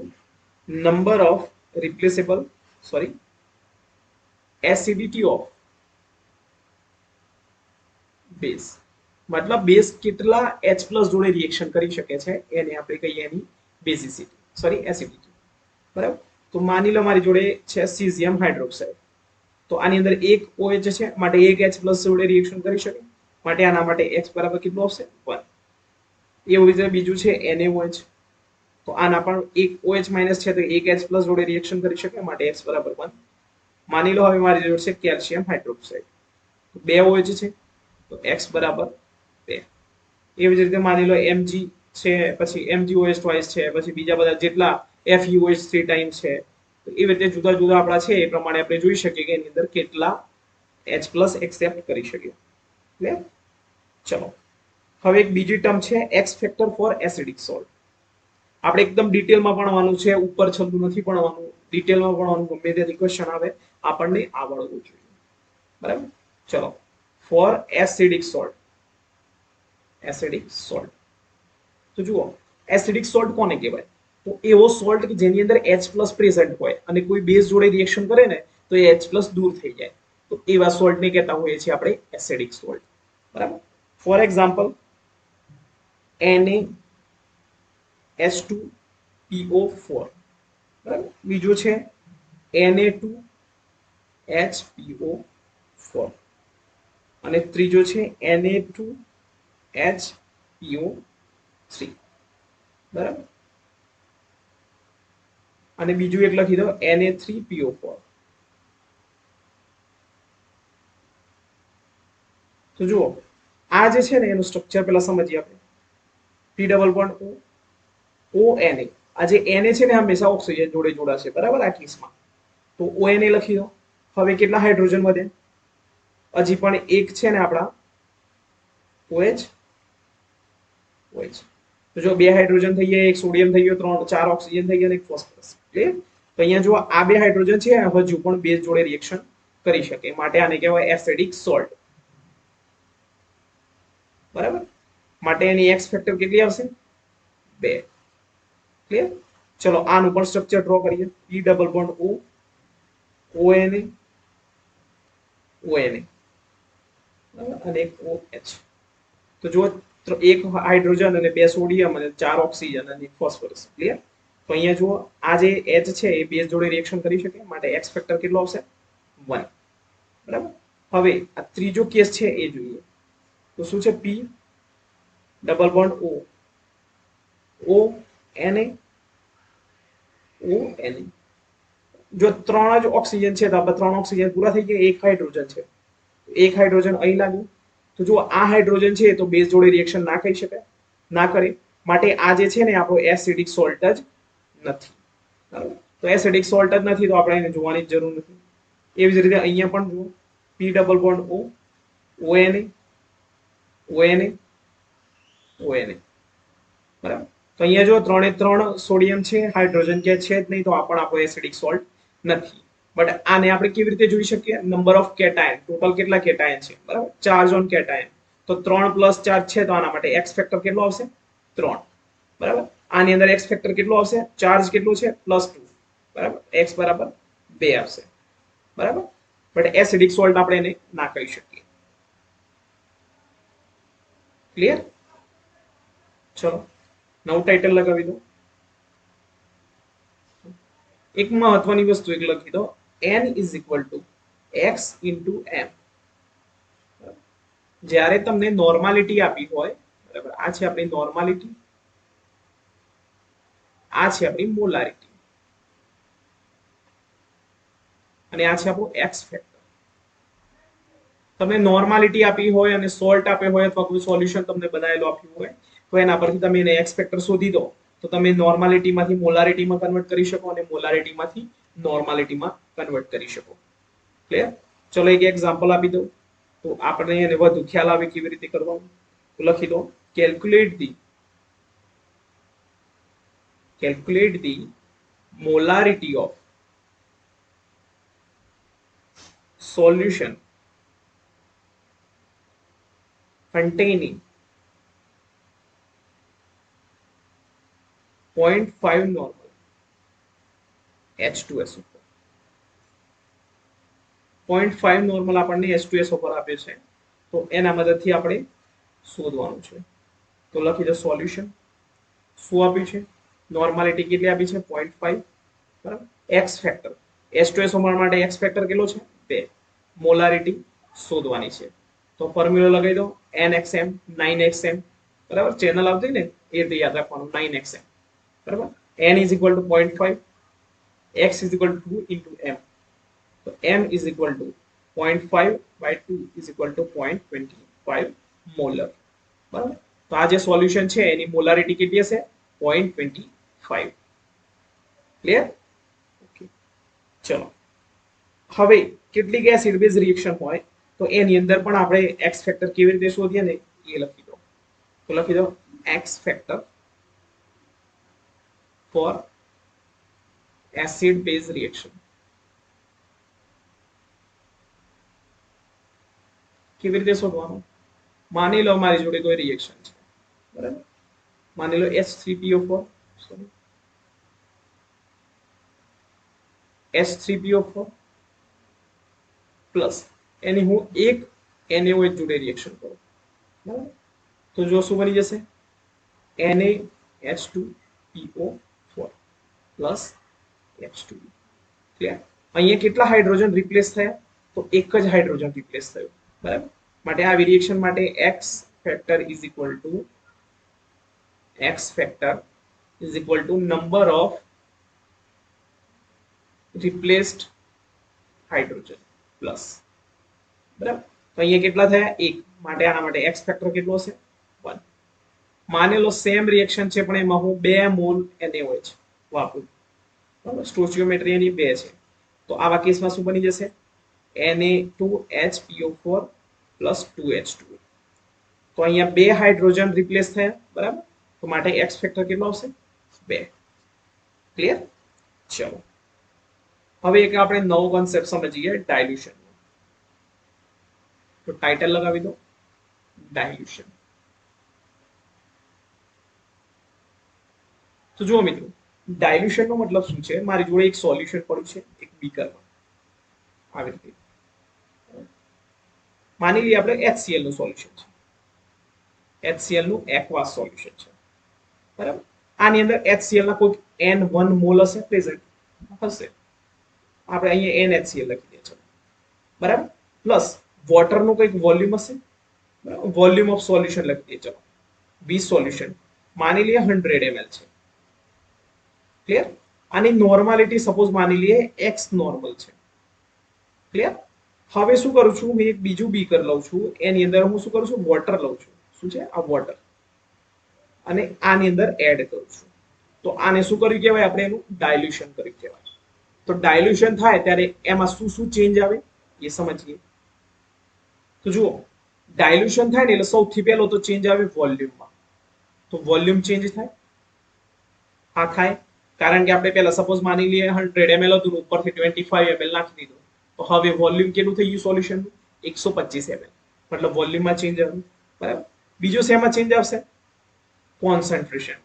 number of replaceable, sorry, acidity of base. મતલબ બેઝ કેટલા H પ્લસ જોડે રિએક્શન કરી શકે છે એને આપણે કહીએ એની બેઝિસિટી, સોરી એસિડિટી. બરાબર. તો માની લો મારી જોડે છે સીઝિયમ હાઇડ્રોક્સાઇડ. તો આની અંદર એક OH છે માટે એક H પ્લસ જોડે રિએક્શન કરી શકે માટે આના માટે H બરાબર કેટલું આવશે 1. એવું રીતે બીજું છે NaOH. તો આના પણ એક OH માઇનસ છે તો એક H પ્લસ જોડે રિએક્શન કરી શકે માટે H બરાબર 1. માની લો હવે મારી જોડે છે કેલ્શિયમ હાઇડ્રોક્સાઇડ. તો બે OH છે તો x બરાબર 2. એવી જ રીતે માની લો Mg છે, પછી MgOH ટ્વાઇસ છે, પછી બીજા બધા જેટલા FeOH 3 ટાઈમ્સ છે. તો એવી રીતે જુદા જુદા આપણા છે એ પ્રમાણે આપણે જોઈ શકીએ કે એની અંદર કેટલા H પ્લસ એક્સેપ્ટ કરી શકીએ. ક્લિયર? ચલો હવે એક બીજી ટર્મ છે x factor for acidic salt. આપણે એકદમ ડિટેલમાં ભણવાનું છે, ઉપર છલ્લું નથી ભણવાનું, ડિટેલમાં ભણવાનું. ગમે તે ક્વેશ્ચન આવે આપણને આવડવું જોઈએ. બરાબર. ચલો ફોર એસિડિક સોલ્ટ. તો જુઓ એસિડિક સોલ્ટ કોને કહેવાય? તો એવો સોલ્ટ કે જેની અંદર H પ્લસ પ્રેઝન્ટ હોય અને કોઈ બેઝ જોડે રિએક્શન કરે ને તો એ H પ્લસ દૂર થઈ જાય. તો એવા સોલ્ટને કહેતા હોઈએ છીએ આપણે એસિડિક સોલ્ટ. બરાબર. For example NaH2PO4. બરાબર. બીજું છે Na2HPO4 અને ત્રીજો છે Na2HPO3. બરાબર. અને બીજું એક લખી દો Na3PO4. તો જુઓ આ જે છે ને એનું સ્ટ્રક્ચર પહેલા સમજીએ આપણે. P double bond ONA. આ જે Na છે ને હંમેશા ઓક્સિજન જોડે જોડાશે. બરાબર. આ કેસમાં તો ONA લખી દો. હવે કેટલા હાઇડ્રોજન વધે? હજી પણ એક છે ને આપણા OH. તો જો બે હાઇડ્રોજન થઈ ગયા, એક સોડિયમ થઈ ગયો, 4 ઓક્સિજન થઈ ગયા અને એક ફોસ્ફરસ. ક્લિયર? તો અહીંયા જો આ બે હાઇડ્રોજન છે હજુ પણ બેઝ જોડે રિએક્શન કરી શકે માટે આને કહેવાય એસિડિક સોલ્ટ. બરાબર. માટે એની એક્સ ફેક્ટર કેટલી આવશે? 2. ક્લિયર? ચલો આનું પણ સ્ટ્રક્ચર ડ્રો કરીએ. P double bond O ONA ONA અને એક OH. તો જો એક હાઇડ્રોજન અને બે સોડિયમ અને 4 ઓક્સિજન અને એક ફોસ્ફરસ. ક્લિયર? તો અહીંયા જુઓ આ જે H છે એ બેઝ જોડે રિએક્શન કરી શકે માટે એક્સ ફેક્ટર કેટલો આવશે? 1. બરાબર. હવે આ ત્રીજો કેસ છે એ જોઈએ. તો શું છે? P double bond O ONA ONA. જો 3 જ ઓક્સિજન છે તો આપણે 3 ઓક્સિજન પૂરા થઈ ગયા. એક હાઇડ્રોજન છે, એક હાઇડ્રોજન અહીં લાગ્યું. તો જો આ હાઇડ્રોજન છે તો બેઝ જોડે રિએક્શન ના કરી શકાય, ના કરે માટે આ જે છે ને આપણો એસિડિક સોલ્ટ જ નથી. બરાબર. તો એસિડિક સોલ્ટ જ નથી તો આપણે એને જોવાની જરૂર નથી. એવી જ રીતે અહીંયા પણ જુઓ P double bond O ONA ONA ONA. બરાબર. તો અહીંયા જો 3 સોડિયમ છે, હાઇડ્રોજન કે છે જ નહીં તો આ પણ આપણો એસિડિક સોલ્ટ નથી. બટ આને આપણે કેવી રીતે જોઈ શકીએ? Number of cation. ટોટલ કેટલા કેટાયન છે? બરાબર. Charge on cation. તો 3 પ્લસ ચાર્જ છે તો આના માટે એક્સ ફેક્ટર કેટલો આવશે? 3. બરાબર. આની અંદર એક્સ ફેક્ટર કેટલો આવશે? ચાર્જ કેટલો છે? +2. બરાબર. એક્સ બરાબર 2 આવશે. બરાબર. બટ એસિડિક સોલ્ટ આપણે એને ના કહી શકીએ. ક્લિયર? ચલો નવું ટાઇટલ લગાવી દો. એક મહત્વની વસ્તુ એક લખી દો n is equal two x into m. જ્યારે તમને નોર્માલિટી આપી હોય, બરાબર, આ છે આપણી નોર્માલિટી, આ છે આપણી મોલારિટી અને આ છે આપણું એક્સ ફેક્ટર. તમને નોર્માલિટી આપી હોય અને સોલ્ટ આપ્યો હોય અથવા કોઈ સોલ્યુશન તમને બનાવેલો આપ્યું હોય તો એના પરથી તમે એને એક્સ ફેક્ટર શોધી દો તો તમે નોર્માલિટીમાંથી મોલારિટીમાં કન્વર્ટ કરી શકો અને મોલારિટીમાંથી નોર્માલિટીમાં કન્વર્ટ કરી શકો. ક્લિયર? ચલો એક એક્ઝામ્પલ આપી દઉં તો આપણે એને વધુ ખ્યાલ આવે કેવી રીતે કરવાનું. તો લખી દો calculate the molarity of solution containing 0.5 normal H2SO4 0.5 normal આપણને H2SO પર આપે છે તો એના મદદથી આપણે શોધવાનું છે તો લખી દો સોલ્યુશન શું આપ્યું છે નોર્માલિટી કેટલી આપી છે 0.5 બરાબર એક્સ ફેક્ટર H2SO માટે એક્સ ફેક્ટર કેટલો છે 2 મોલારિટી શોધવાની છે તો ફોર્મ્યુલા લગાવી દો NXM 9XM બરાબર ચેનલ આવતી ને એ રીતે યાદ રાખવાનું 9XM બરાબર N is equal to 0.5 X is equal to 2 into M तो m is equal to 0.5 by 2 is equal to 0.25 molar बराबर तो आ जे सॉल्यूशन છે એની મોલારિટી કેટલી હશે 0.25 ક્લિયર ઓકે ચલો હવે કેટલીક એસિડ બેઝ રિએક્શન હોય તો એની અંદર પણ આપણે એક્સ ફેક્ટર કેવી રીતે શોધીએ ને એ લખી દો તો લખી દો x factor for acid base reaction કેવી રીતે શોધવાનું માની લો મારી જોડે કોઈ રિએક્શન છે બરાબર માની લો H3PO4 સોરી H3PO4 પ્લસ એની હું એક NaOH જોડે રિએક્શન કરું બરાબર તો જો શું બની જશે NaH2PO4 પ્લસ H2 ક્લિયર અહીંયા કેટલા હાઇડ્રોજન રિપ્લેસ થયા તો એક જ હાઇડ્રોજન રિપ્લેસ થયું બરાબર માટે આ રિએક્શન માટે x factor is equal to number of replaced hydrogen plus બરાબર તો અહીંયા કેટલા થયા એક માટે આના માટે x ફેક્ટર કેટલો હશે 1 માની લો સેમ રિએક્શન છે પણ એમાં હું 2 મોલ NaOH વાપરું બરાબર સ્ટોઇચિયોમેટ્રી એની 2 છે તો આવા કેસમાં શું બની જશે Na2HPO4 પ્લસ 2H2 તો અહીંયા 2 હાઇડ્રોજન રિપ્લેસ થયા બરાબર તો માટે x ફેક્ટર કેટલો આવશે 2 ક્લિયર ચલો હવે એક આપણે નવો કોન્સેપ્ટ સમજીએ ડાયલ્યુશન તો ટાઇટલ લગાવી દો ડાયલ્યુશન તો જુઓ મિત્રો ડાયલ્યુશન નો મતલબ શું છે મારી જોડે એક સોલ્યુશન પડ્યું છે એક બીકરમાં આવી રીતે માની લઈએ આપણે HCl નું સોલ્યુશન છે HCl નું એક્વાસ સોલ્યુશન છે બરાબર આની અંદર HCl ના કોઈ N1 મોલ હશે પ્રેઝન્ટ હશે આપણે અહીંયા NaCl લખી દઈએ ચલો બરાબર પ્લસ વોટર નું કંઈક વોલ્યુમ હશે બરાબર વોલ્યુમ ઓફ સોલ્યુશન લખી દઈએ ચલો 20 સોલ્યુશન માની લઈએ 100 ml છે ક્લિયર આની નોર્માલિટી સપોઝ માની લઈએ x નોર્મલ છે ક્લિયર હવે શું કરું છું હું એક બીજું બીકર લઉં છું એની અંદર હું શું કરું છું વોટર લઉં છું શું છે આ વોટર અને આની અંદર એડ કરું છું તો આને શું કર્યું કહેવાય આપણે એનું ડાયલ્યુશન કર્યું કહેવાય તો ડાયલ્યુશન થાય ત્યારે એમાં શું શું ચેન્જ આવે એ સમજીએ તો જુઓ ડાયલ્યુશન થાય ને એટલે સૌથી પહેલો તો ચેન્જ આવે વોલ્યુમમાં તો વોલ્યુમ ચેન્જ થાય આ થાય કારણ કે આપણે પહેલા સપોઝ માની લઈએ 100 ml હતું ઉપરથી 25 ml નાખી દીધું તો હવે વોલ્યુમ કેટલું થઈ ગયું સોલ્યુશન 125 ml મતલબ વોલ્યુમમાં ચેન્જ આવ્યું બરાબર બીજો શેમાં ચેન્જ આવશે કોન્સન્ટ્રેશન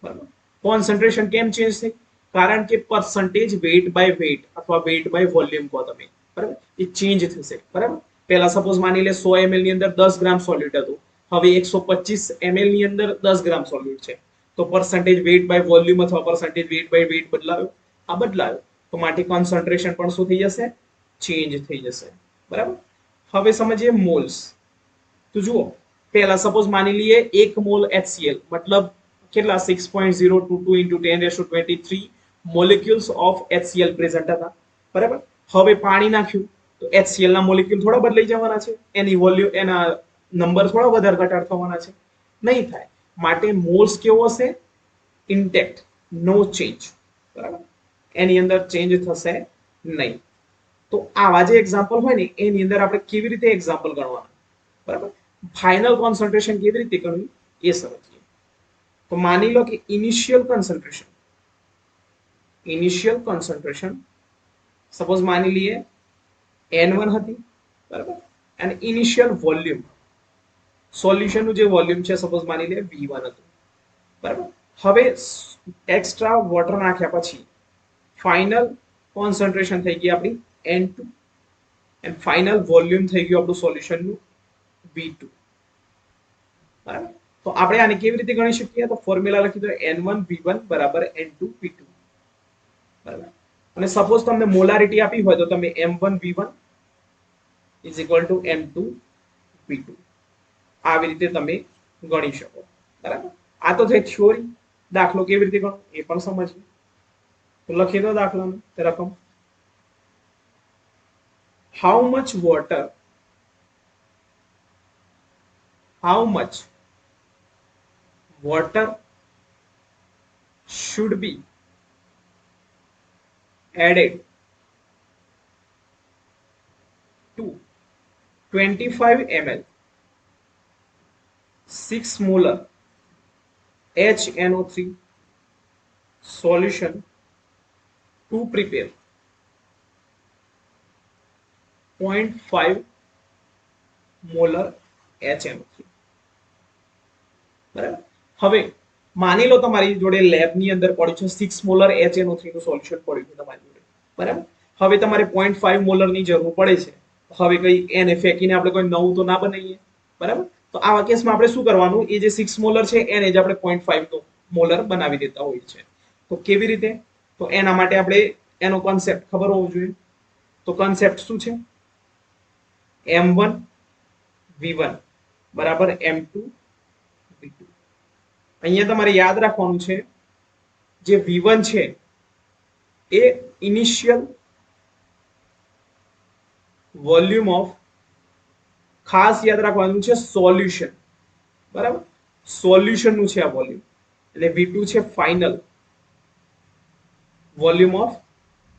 બરાબર કોન્સન્ટ્રેશન કેમ ચેન્જ થઈ કારણ કે પરસેન્ટેજ વેટ બાય વેટ અથવા વેટ બાય વોલ્યુમ કહો તમે બરાબર એ ચેન્જ થશે બરાબર પહેલા સપોઝ માની લે 100 ml ની અંદર 10 ગ્રામ સોલ્યુટ હતું હવે 125 ml ની અંદર 10 ગ્રામ સોલ્યુટ છે તો પરસેન્ટેજ વેટ બાય વોલ્યુમ અથવા પરસેન્ટેજ વેટ બાય વેટ બદલાયો આ બદલાયો તો માટે કોન્સન્ટ્રેશન પણ શું થઈ જશે ચેન્જ થઈ જશે બરાબર હવે સમજીએ મોલ્સ તો જુઓ પહેલા સપોઝ માની લઈએ 1 મોલ HCl મતલબ કેટલા 6.022 into 1023 molecules of HCl present હતા બરાબર હવે પાણી નાખ્યું તો HCl ના મોલેક્યુલ થોડા બદલાઈ જવાના છે એની વોલ્યુમ એના નંબર થોડા વધારે ઘટાડ થવાના છે નહીં થાય માટે મોલ્સ કેવો હશે ઇન્ટેક્ટ નો ચેન્જ બરાબર એની અંદર ચેન્જ થશે નહીં તો આવા જે એક્ઝામ્પલ હોય ને એની અંદર આપણે કેવી રીતે એક્ઝામ્પલ ગણવાના બરાબર ફાઇનલ કોન્સન્ટ્રેશન કેવી રીતે ગણવું એ સમજીએ તો માની લો કે ઇનિશિયલ કોન્સન્ટ્રેશન સપોઝ માની લઈએ N1 હતી બરાબર અને ઇનિશિયલ વોલ્યુમ સોલ્યુશન નું જે વોલ્યુમ છે સપોઝ માની લે V1 હતું, બરાબર. હવે એક્સ્ટ્રા વોટર નાખ્યા પછી ફાઇનલ કોન્સન્ટ્રેશન થઈ ગઈ આપણી N2 એન્ડ ફાઇનલ વોલ્યુમ થઈ ગયું આપણું સોલ્યુશન નું V2, બરાબર. તો આપણે આને કેવી રીતે ગણી શકીએ? તો ફોર્મ્યુલા લખી દો N1 V1 બરાબર N2 V2, બરાબર. અને સપોઝ તમને મોલારિટી આપી હોય તો તમે M1 V1 is equal two M2 V2 આવી રીતે તમે ગણી શકો, બરાબર. આ તો થઈ થિયોરી. દાખલો કેવી રીતે ગણો એ પણ સમજીએ. તો લખી દો દાખલાનું રકમ. How much water should be added to 25 ml 6 molar HNO3 solution to prepare 0.5 molar HNO3, બરાબર. હવે માની લો તમારી જોડે લેબ ની અંદર પડ્યું છે 6 મોલર HNO3 નું સોલ્યુશન પડ્યું છે તમારી જોડે, બરાબર. હવે તમારે 0.5 મોલર ની જરૂર પડે છે. હવે કઈ એને ફેંકીને આપણે કોઈ નવું તો ના બનાવીએ, બરાબર. તો આવા કેસમાં આપણે શું કરવાનું? એ જે 6 મોલર છે એને જ આપણે 0.5 મોલર બનાવી દેતા હોઈએ છે. તો કેવી રીતે? તો એના માટે આપણે એનો કોન્સેપ્ટ ખબર હોવો જોઈએ. તો કોન્સેપ્ટ શું છે? M1 V1 બરાબર M2 V2. અહીંયા તમારે યાદ રાખવાનું છે જે V1 છે એ ઇનિશિયલ વોલ્યુમ ઓફ, ખાસ યાદ રાખવાનું છે સોલ્યુશન, બરાબર. સોલ્યુશન નું છે આ વોલ્યુમ, એટલે V2 છે final volume of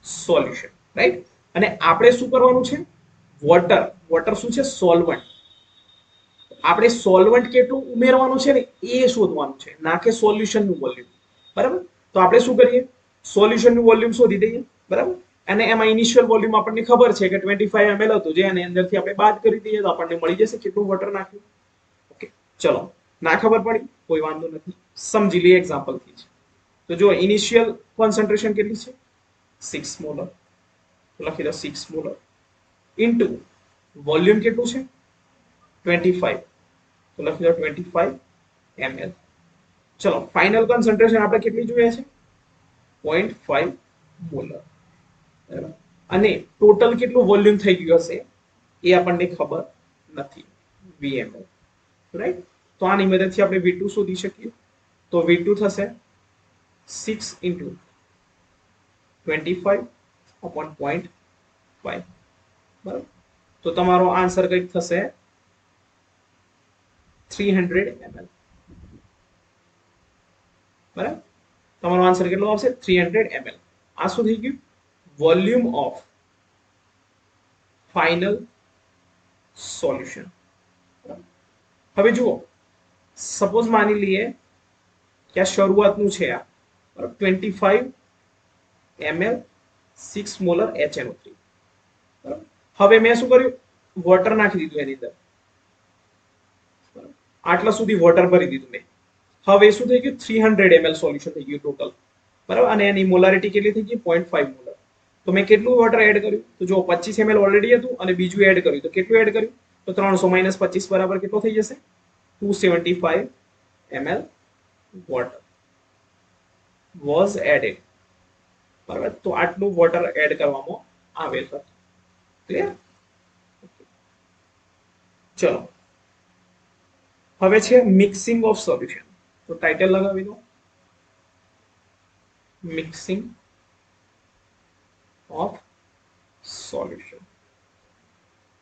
solution, right. અને આપણે શું કરવાનું છે? વોટર શું છે? સોલ્વન્ટ. આપણે સોલ્વન્ટ કેટલું ઉમેરવાનું છે ને એ શોધવાનું છે, ના કે સોલ્યુશન નું વોલ્યુમ, બરાબર. તો આપણે શું કરીએ? સોલ્યુશન નું વોલ્યુમ શોધી દઈએ, બરાબર. અને એમાં ઇનિશિયલ વોલ્યુમ આપણને ખબર છે કે 25 ml હતું, જે એની અંદરથી આપણે બાદ કરી દઈએ તો આપણને મળી જશે કેટલું વોટર નાખ્યું. ઓકે, ચલો. ના ખબર પડી કોઈ વાંધો નથી, સમજી લઈએ એક્ઝામ્પલ થી. તો જો ઇનિશિયલ કોન્સન્ટ્રેશન કેટલી છે? 6 મોલર. તો લખી દો 6 મોલર ઇન્ટુ વોલ્યુમ કેટલું છે? 25. તો લખી દો 25 ml. ચલો, ફાઇનલ કોન્સન્ટ્રેશન આપણે કેટલી જોઈએ છે? 0.5 મોલર, બરાબર. અને ટોટલ કેટલું વોલ્યુમ થઈ ગયું હશે એ આપણને ખબર નથી, VML, રાઈટ. તો આની મદદથી આપણે V2 શોધી શકીએ. તો V2 થશે 6 into 25 upon 0.5, બરાબર. તો તમારો આન્સર કંઈક થશે 300 ml, બરાબર. તમારો આન્સર કેટલો આવશે? 300 ml. આ શું થઈ ગયું? Volume of final solution. હવે જુઓ, સપોઝ માની લઈએ કે આ શરૂઆતનું છે, આ બરાબર 25 ml 6 મોલર HNO3, બરાબર. હવે મેં શું કર્યું? વોટર નાખી દીધું એની અંદર, આટલા સુધી વોટર ભરી દીધું મેં. હવે શું થઈ ગયું? 300 ml સોલ્યુશન થઈ ગયું ટોટલ, બરાબર. અને એની મોલારિટી કેટલી થઈ ગઈ? 0.5 મોલર. તો મેં કેટલું વોટર એડ કર્યું? તો જો 25 ml ઓલરેડી હતું અને બીજું એડ કર્યું, તો કેટલું એડ કર્યું? તો 300 - 25 બરાબર કેટલો થઈ જશે? 275 ml water was added, બરાબર. તો આટલું વોટર એડ કરવામાં આવેલ હતું. ક્લિયર? ચલો, હવે છે મિક્સિંગ ઓફ સોલ્યુશન. તો ટાઇટલ લગાવી દો, મિક્સિંગ ઓફ સોલ્યુશન.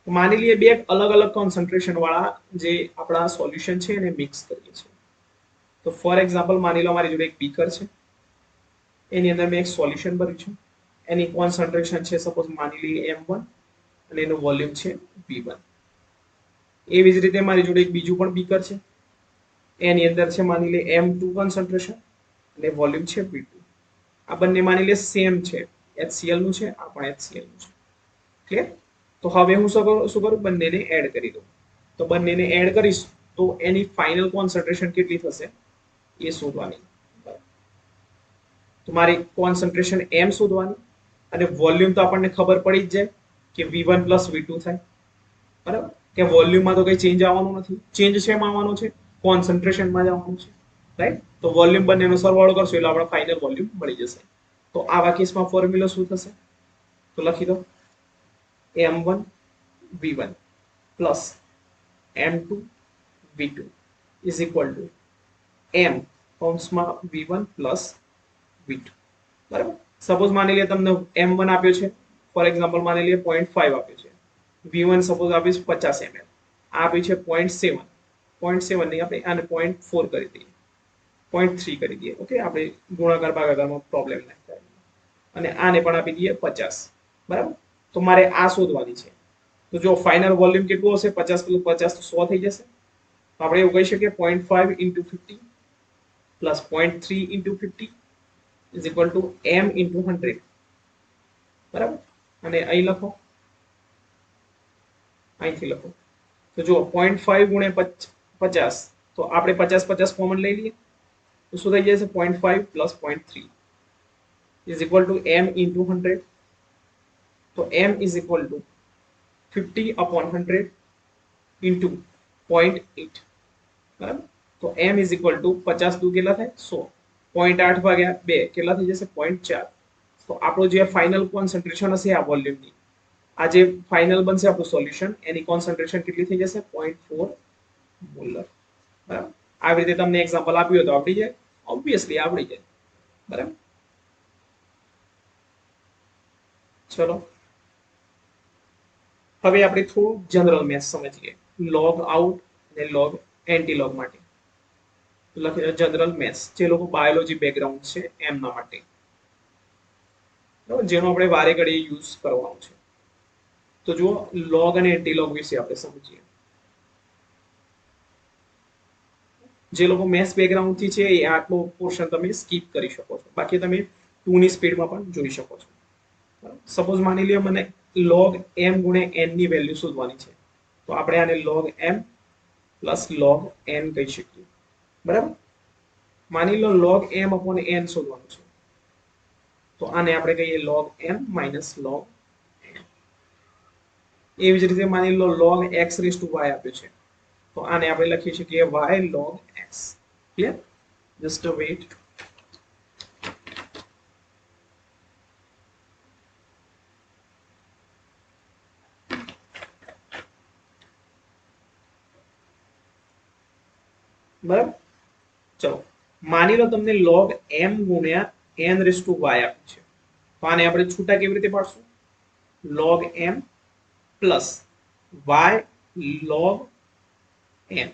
માની લઈએ બે અલગ અલગ કોન્સન્ટ્રેશન વાળા જે આપણા સોલ્યુશન છે એને મિક્સ કરીએ છીએ. તો ફોર એક્ઝામ્પલ માની લો મારી જોડે એક બીકર છે, એની અંદર મેં એક સોલ્યુશન ભર્યું છે, એની કોન્સન્ટ્રેશન છે સપોઝ માની લઈએ M1 અને એનું વોલ્યુમ છે V1. એવી જ રીતે મારી જોડે એક બીજું પણ બીકર છે, એની અંદર છે માની લે M2 કોન્સન્ટ્રેશન અને વોલ્યુમ છે V2. આ બંને માની લે સેમ છે, HCl નું છે, આ પણ HCl નું છે. ક્લિયર? તો હવે હું શું કરું? બંનેને એડ કરી દઉં. તો બંનેને એડ કરીશ તો એની ફાઇનલ કોન્સન્ટ્રેશન કેટલી થશે એ શોધવાની. તમારી કોન્સન્ટ્રેશન એમ શોધવાની અને વોલ્યુમ તો આપણને ખબર પડી જ જાય કે V1 પ્લસ V2 થાય, બરાબર, કે વોલ્યુમમાં તો કઈ ચેન્જ આવવાનો નથી. ચેન્જ શેમાં આવવાનો છે? કોન્સન્ટ્રેશનમાં જ આવવાનો છે, રાઈટ. તો વોલ્યુમ બંનેનો સરવાળો કરશો એટલે આપણે ફાઇનલ વોલ્યુમ મળી જશે. તો આવા કેસમાં ફોર્મ્યુલા શું થશે? તો લખી દો M1 V1 plus M2 V2 is equal two M કૌંસમાં V1 પ્લસ V2, બરાબર. સપોઝ માની લઈએ તમને M1 આપ્યો છે, ફોર એક્ઝામ્પલ માની લઈએ 0.5 આપ્યો છે, V1 સપોઝ આપીશ 50 ml, આ આપ્યું છે 0.7, 0.7 નહીં આપણે આને 0.4 કરી દઈએ, 0.3 કરી દઈએ. ઓકે, આપણે ગુણાકાર ભાગાકારમાં પ્રોબ્લેમ નહીં થાય. અને આને પણ આપી દઈએ 50, બરાબર. તો મારે આ શોધવાની છે. તો જો ફાઇનલ વોલ્યુમ કેટલું હશે? 50 + 50 તો 100 થઈ જશે. તો આપણે એવું કહી શકીએ 0.5 × 50 plus 0.3 × 50 is equal two M × 100, બરાબર. અને અહીં લખો, અહીંથી લખો. તો જો 0.5 × 50, તો આપણે 50 કોમન લઈ લઈએ તો શું થઈ જશે? 0.5 plus 0.3 is equal two M × 100. તો M is equal two 50/100 into 0.8, બરાબર. તો M ઇઝ ઇક્વલ ટુ 50 દુ કેટલા થાય? 100. 0.8 ભાગ્યા 2 કેટલા થઈ જશે? 0.4. તો આપણો જે ફાઇનલ કોન્સન્ટ્રેશન હશે આ વોલ્યુમની, આ જે ફાઇનલ બનશે આપણું સોલ્યુશન, એની કોન્સન્ટ્રેશન કેટલી થઈ જશે? 0.4 મોલર, બરાબર. આવી રીતે તમને એક્ઝામ્પલ આપ્યું હોય તો આવડી જાય, ઓબ્વિયસલી આવડી જાય, બરાબર. ચલો હવે આપણે થોડું જનરલ મેથ્સ સમજીએ, લોગ આઉટ અને લોગ એન્ટી લોગ માટે. લખી જનરલ મેથ્સ, જે લોકો બાયોલોજી બેકગ્રાઉન્ડ છે એમના માટે, જેનો આપણે વારે ઘડીએ યુઝ કરવાનો છે. તો જુઓ, લોગ અને એન્ટી લોગ વિશે આપણે સમજીએ. જે લોકો મેથ્સ બેકગ્રાઉન્ડ થી છે એ આટલો પોર્શન તમે સ્કીપ કરી શકો છો, બાકી તમે 2 ની સ્પીડમાં પણ જોઈ શકો છો. સપોઝ માની લ્યો મને log m * n ની વેલ્યુ શોધવાની છે, તો આપણે આને log m plus log n કહી શકીએ, બરાબર. માની લો log m/n શોધવાનું છે, તો આને આપણે કહીએ log m minus log n. એવી જ રીતે માની લો log x⁻y આપ્યું છે, તો આને આપણે લખી શકીએ y log x. Clear? Just weight. બરાબર. ચલો માની લો તમને log m * n⁻y આપ્યું છે, તો આને આપણે છૂટા કેવી રીતે પાડશું? log m plus y log n,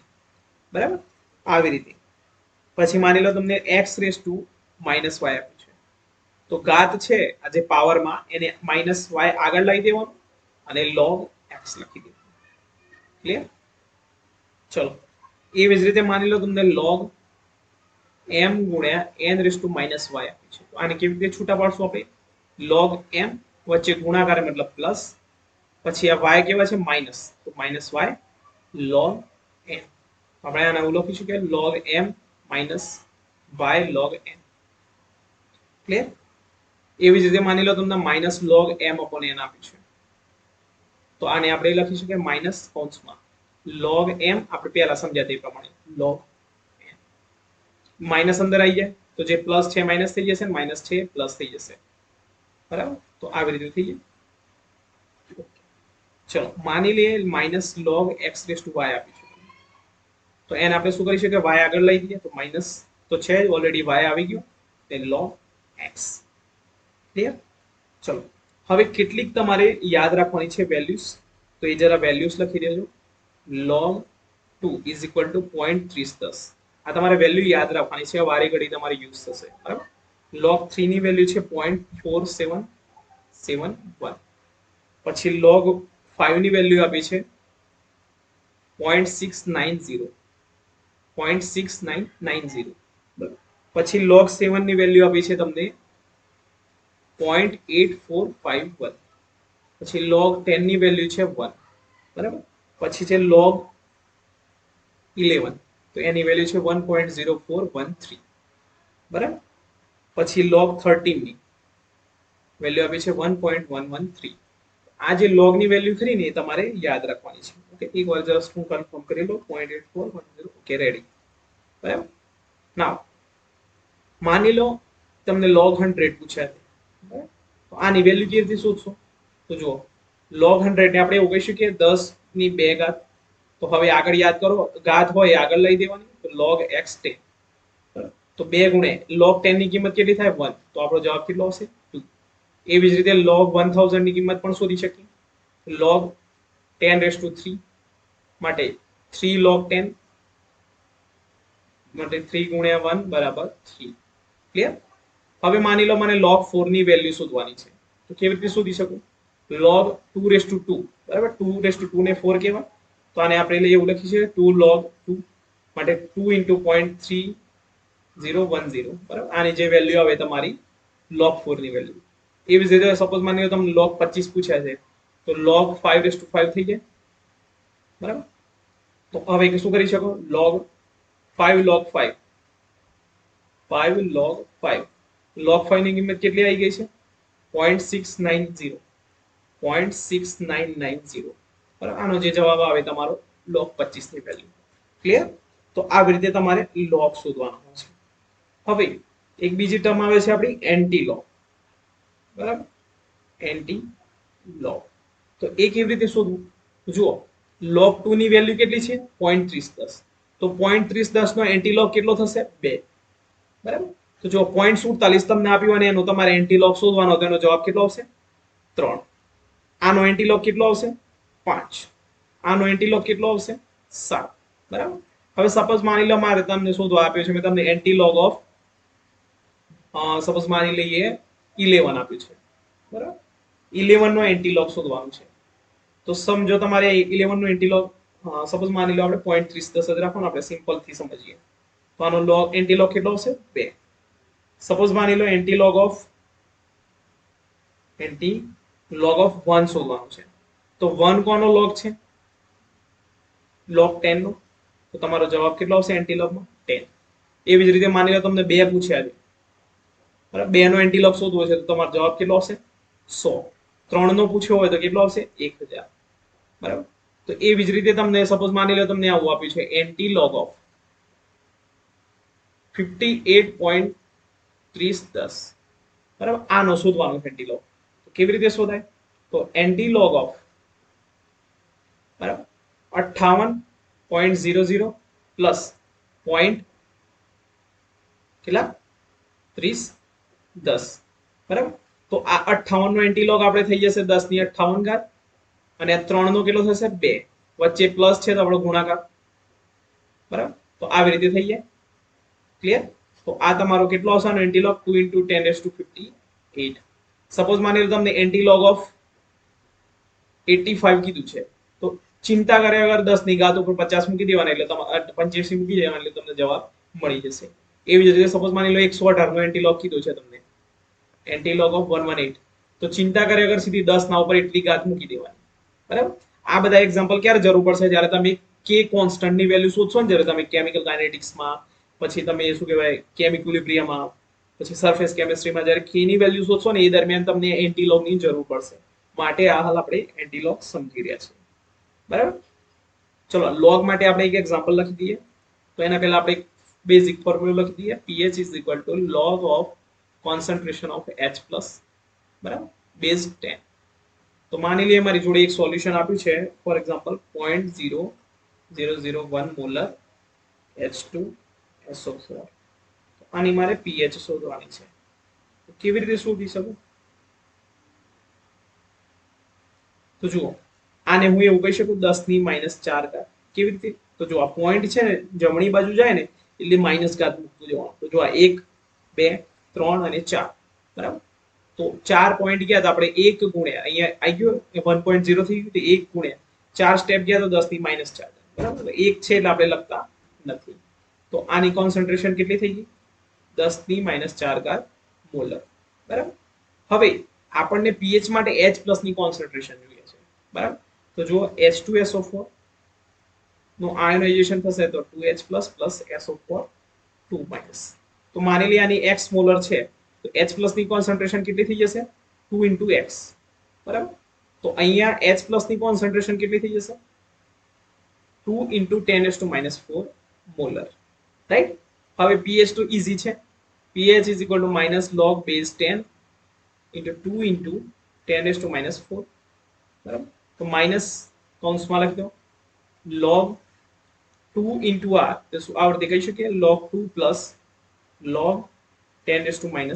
બરાબર. આવી રીતે. પછી માની લો તમને x⁻ - y આપ્યું છે, તો ઘાત છે આ જે પાવરમાં એને -y આગળ લાવી દેવાનું અને log x લખી દેવાનું. ક્લિયર? ચલો એવી જ રીતે માની લો તમને log m * n⁻y આપ્યું છે, તો આને કેવી રીતે છૂટા પાડશું આપણે? log m વચ્ચે ગુણાકાર મતલબ પ્લસ, પછી આ y કેવા છે? માઇનસ, તો -y log n. આપણે આને એવું લખી શકીએ log m minus y log n. Clear? એવી જ રીતે માની લો તમને -log m/n આપ્યું છે, તો આને આપણે લખી શકીએ માઇનસ કૌંસમાં log m, આપણે પહેલા સમજ્યા તે પ્રમાણે log n. માઇનસ અંદર આવી જાય તો જે પ્લસ છે માઇનસ થઈ જશે, માઇનસ છે પ્લસ થઈ જશે, બરાબર. તો આવી રીતે થઈ જાય. ચલો માની લઈએ -log x⁻y આપ્યું છે, તો એને આપણે શું કરી શકીએ? y આગળ લઈ દઈએ, તો માઇનસ તો છે જ ઓલરેડી, y આવી ગયો તે log x. ક્લિયર? ચલો હવે કેટલીક તમારે યાદ રાખવાની છે વેલ્યુઝ, તો એ જરા વેલ્યુઝ લખી દેજો. log 2 = 0.3010, આ તમારે વેલ્યુ યાદ રાખવાની છે, વારે ઘડી તમારે યુઝ થશે, બરાબર. log 3 ની વેલ્યુ છે 0.4771. પછી log 5 ની વેલ્યુ આપી છે 0.690, 0.6990. પછી log 7 ની વેલ્યુ આપી છે તમને 0.8451. પછી log 10 ની વેલ્યુ છે 1, બરાબર. પછી છે log 11 તો એની વેલ્યુ છે 1.0413 બરાબર. પછી log 13 ની વેલ્યુ આપી છે 1.113. આ જે log ની વેલ્યુ ખરી ને એ તમારે યાદ રાખવાની છે. ઓકે, એકવાર જસ્ટ હું કન્ફર્મ કરી લઉં 0.8410. Okay, ready. બરાબર. નાવ માની લો તમને log 100 પૂછ્યા છે. બરાબર. તો આની વેલ્યુ કેવી રીતે શોધશો? તો જુઓ, log 100 ને આપણે એવું કહી શકીએ 10 ની 2 ઘાત. તો હવે આગળ યાદ કરો, ઘાત હોય આગળ લઈ દેવાની. તો log x 10. તો 2 ગુણ્યા log 10 ની કિંમત કેટલી થાય? 1. તો આપણો જવાબ કેટલો આવશે? 2. એવી જ રીતે log 1000 ની કિંમત પણ શોધી શકીએ. log 10⁻³ માટે 3 log 10 માટે 3 ગુણ્યા 1 બરાબર 3. ક્લિયર? હવે માની લો મને log 4 ની વેલ્યુ શોધવાની છે. તો કેવી રીતે શોધી શકું? log 2⁻², બરાબર. 2⁻² ને 4 કહેવાય. તો આને આપણે એવું લખી છે 2 log 2 માટે 2 * 0.3010. બરાબર. આની જે વેલ્યુ આવે તમારી log 4 ની વેલ્યુ. એવી જ રીતે સપોઝ માની લો તમને log 25 પૂછ્યા છે તો log 5⁵ થઈ જાય. બરાબર. તો હવે શું કરી શકો? log 5 log 5 5 log 5 log 5 ની કિંમત કેટલી આવી ગઈ છે? 0.6990. 0.6990. બરાબર. આનો જે જવાબ આવે તમારો log 25 ની વેલ્યુ. ક્લિયર? તો આવી રીતે તમારે log શોધવાનો છે. હવે એક બીજી ટર્મ આવે છે આપણી એન્ટી લોગ. બરાબર. Anti log. તો એ કેવી રીતે શોધવું? જુઓ, log 2 ની વેલ્યુ કેટલી છે? 0.3010. તો 0.3010 નો એન્ટી લોગ કેટલો થશે? 2. બરાબર. તો જો 0.47 તમને આપ્યું અને એનો તમારે એન્ટી લોગ શોધવાનો તો એનો જવાબ કેટલો આવશે? 3. આનો એન્ટી લોગ કેટલો આવશે? 5. આનો એન્ટી લોગ કેટલો આવશે? 7. બરાબર. હવે સપોઝ માની લો મારે તમને શોધવા આપ્યું છે, મેં તમને એન્ટી લોગ ઓફ સપોઝ માની લઈએ 11 આપ્યું છે. બરાબર. 11 નો એન્ટી લોગ શોધવાનું છે. તો સમજો તમારે 11 નો એન્ટી લોગ સપોઝ માની લો આપણે 0.3010 જ રાખો ને, આપણે સિમ્પલ થી સમજીએ. તો આનો લોગ એન્ટી લોગ કેટલો આવશે? 2. સપોઝ માની લો એન્ટી લોગ ઓફ 1 શોધવાનું છે. તો 1 કોનો લોગ છે? log 10 નો. તો તમારો જવાબ કેટલો આવશે એન્ટી લોગમાં? 10. એવી જ રીતે માની લો તમને 2 પૂછ્યા છે. બરાબર. 2 નો એન્ટી લોગ શોધવો છે તો તમારો જવાબ કેટલો આવશે? 100. 3 નો પૂછ્યો હોય તો કેટલો આવશે? 1000. બરાબર. તો એવી જ રીતે તમને સપોઝ માની લો તમને આવું આપ્યું છે એન્ટી લોગ ઓફ 58.3010. બરાબર. આનો શોધવાનો છે એન્ટી લોગ. કેવી રીતે શોધાય? તો એન્ટી લોગ ઓફ બરાબર 58.00 પ્લસ પોઈન્ટ કેટલા? 3010. બરાબર. તો આ 58 નો એન્ટી લોગ આપણે થઈ જશે 10 ની 58 ઘાત અને 3 નો કેટલો થશે? 2. વચ્ચે પ્લસ છે તો આપણો ગુણાકાર. બરાબર. તો આવી રીતે થઈ જાય. ક્લિયર? તો આ તમારો કેટલો આવશે આનો એન્ટી લોગ? 2 * 10⁻58. સપોઝ માની લો તમને એન્ટી લોગ ઓફ 85 કીધું છે તો ચિંતા કર્યા વગર 10 ની ઘાત ઉપર 50 મૂકી દેવાના એટલે તમારે 85 મૂકી દેવાના એટલે તમને જવાબ મળી જશે. એવી જ રીતે સપોઝ માની લો 118 નો એન્ટી લોગ કીધું છે તમને, એન્ટી લોગ ઓફ 118. તો ચિંતા કર્યા વગર સીધી 10 ના ઉપર એટલી ઘાત મૂકી દેવાની. બરાબર. આ બધા એક્ઝામ્પલ ક્યારે જરૂર પડશે? જ્યારે તમે કે કોન્સ્ટન્ટ ની વેલ્યુ શોધશો ને, જ્યારે તમે કેમિકલ કાઇનેટિક્સમાં, પછી તમે શું કહેવાય કેમિક્યુલિબ્રિયમમાં, પછી સરફેસ કેમિસ્ટ્રીમાં જ્યારે કે ની વેલ્યુ શોધશો ને એ દરમિયાન તમને એન્ટી લોગ ની જરૂર પડશે. માટે આ હાલ આપણે એન્ટી લોગ સમજી રહ્યા છીએ. બરાબર. ચલો, લોગ માટે આપણે એક એક્ઝામ્પલ લખી દઈએ. તો એના પહેલા આપણે બેઝિક ફોર્મ્યુલા લખી દઈએ. pH = log of concentration of H+. બરાબર. બેઝ 10. તો માની લઈએ મારી જોડે એક સોલ્યુશન આપ્યું છે, ફોર એક્ઝામ્પલ 0.0001 મોલર H2SO4. આની મારે pH શોધવાની છે. કેવી રીતે શોધી શકું? તો જુઓ, આને હું એવું કહી શકું 10 ની -4 ઘાત. કેવી રીતે? તો જો આ પોઈન્ટ છે ને જમણી બાજુ જાય ને એટલે માઇનસ ઘાત મૂકતું જવાનું. તો જો આ 1 2 3 અને 4. બરાબર. તો 4 પોઈન્ટ ગયા તો આપણે 1 ગુણ્યા અહીંયા આવી ગયો 1.0 થઈ ગયું તો 1 ગુણ્યા 4 સ્ટેપ ગયા તો 10 ની -4. બરાબર. 1 છે એટલે આપણે લખતા નથી. તો આની કોન્સન્ટ્રેશન કેટલી થઈ ગઈ? 10 ની -4 ઘાત મોલર. બરાબર. હવે આપણને pH માટે H+ ની કોન્સન્ટ્રેશન જોઈએ છે. બરાબર. તો જુઓ H2SO4 નું આયોનાઇઝેશન થશે તો 2H પ્લસ SO4 2 માઇનસ. તો માની લે આની x મોલર છે તો H પ્લસ ની કોન્સન્ટ્રેશન કેટલી થઈ જશે 2 into x, બરાબર. તો અહીંયા H પ્લસ ની કોન્સન્ટ્રેશન કેટલી થઈ જશે 2 into 10⁻⁴ મોલર, રાઈટ. હવે pH તો ઈઝી છે, pH is equal to minus log base 10 into 2 into 10⁻⁴, બરાબર. તો માઇનસ કૌંસમાં લખી દો log 2 into r, તો શું આવડે કહી શકીએ log 2 plus log 10⁻⁴,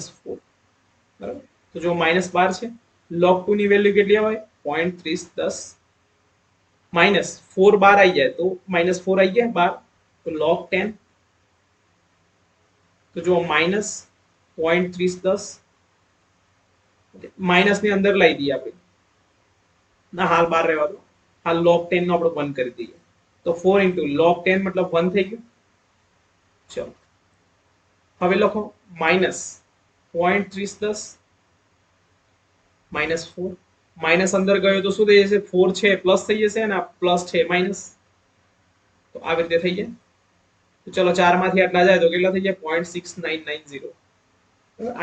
બરાબર. તો જો -12 છે, log 2 ની વેલ્યુ કેટલી આવે 0.3010 માઇનસ 4 બાર આવી જાય તો -4 આવી ગયા 12, તો log 10, તો જો -0.3010 માઇનસ ની અંદર લઈ દઈએ આપણે, ના હાલ બાર રહેવા દો, હાલ log 10 નો આપણે 1 કરી દઈએ તો 4 into log 10 मतलब 1 થઈ ગયું. ચલો હવે લખો -0.3010 -4, માઇનસ અંદર ગયો તો શું થઈ જશે 4 છે પ્લસ થઈ જશે અને પ્લસ છે માઇનસ, તો આવી રીતે થઈ જાય. તો ચલો 4 માંથી આટલા જાય તો કેટલા થઈ જાય 0.6990,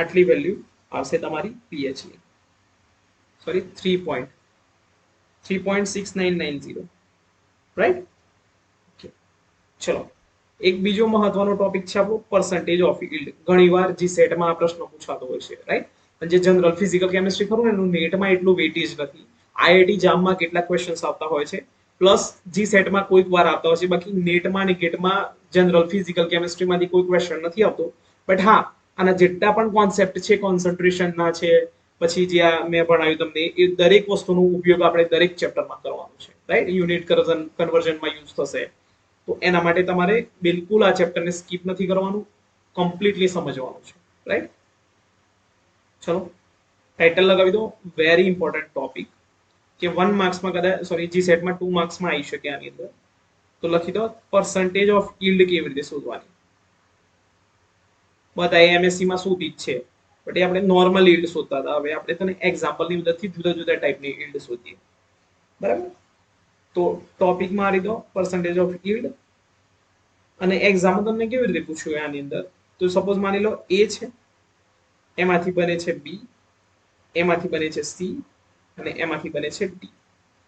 આટલી વેલ્યુ આવશે તમારી pH ની, સોરી 3.6990, રાઈટ. ચલો એક બીજો મહત્વનો ટોપિક છે આપણો પર્સન્ટેજ ઓફ યીલ્ડ. ઘણીવાર જી સેટમાં આ પ્રશ્ન પૂછાતો હોય છે, રાઈટ. પણ જે જનરલ ફિઝિકલ કેમિસ્ટ્રી ખરું ને એનું નેટમાં એટલું વેટેજ નથી. આઈઆઈટી જામમાં કેટલાક ક્વેશ્ચન્સ આવતા હોય છે, પ્લસ જી સેટમાં કોઈક વાર આવતા હોય છે, બાકી નેટમાં અને ગેટમાં જનરલ ફિઝિકલ કેમિસ્ટ્રીમાંથી કોઈ ક્વેશ્ચન નથી આવતો. બટ હા, આના જેટલા પણ કોન્સેપ્ટ છે કોન્સન્ટ્રેશનના છે, પછી જે આ મેં ભણાવ્યું તમને એ દરેક વસ્તુનો ઉપયોગ આપણે દરેક ચેપ્ટરમાં કરવાનો છે, રાઈટ. યુનિટ કન્વર્ઝનમાં યુઝ થશે, તો એના માટે તમારે બિલકુલ આ ચેપ્ટરને સ્કીપ નથી કરવાનું, કમ્પ્લીટલી સમજવાનું છે, રાઈટ. ચલો ટાઇટલ લગાવી દો, વેરી ઇમ્પોર્ટન્ટ ટોપિક, કે 1 માર્ક્સમાં કદાચ સોરી જી સેટમાં 2 માર્ક્સમાં આવી શકે આની અંદર. તો લખી દો પર્સન્ટેજ ઓફ યીલ્ડ કેવી રીતે શોધવાની. બધા એમએસસી માં શોધી જ છે, બટ એ આપણે નોર્મલ યીલ્ડ શોધતા હતા, હવે આપણે તને એક્ઝામ્પલની મદદથી જુદા જુદા ટાઈપની યીલ્ડ શોધીએ, બરાબર. તો ટોપિકમાં આવી દો પર્સન્ટેજ ઓફ યીલ્ડ, અને એક્ઝામ તમને કેવી રીતે પૂછ્યું આની અંદર. તો સપોઝ માની લો એ છે, એમાંથી બને છે બી, એમાંથી બને છે સી, અને એમાંથી બને છે ડી.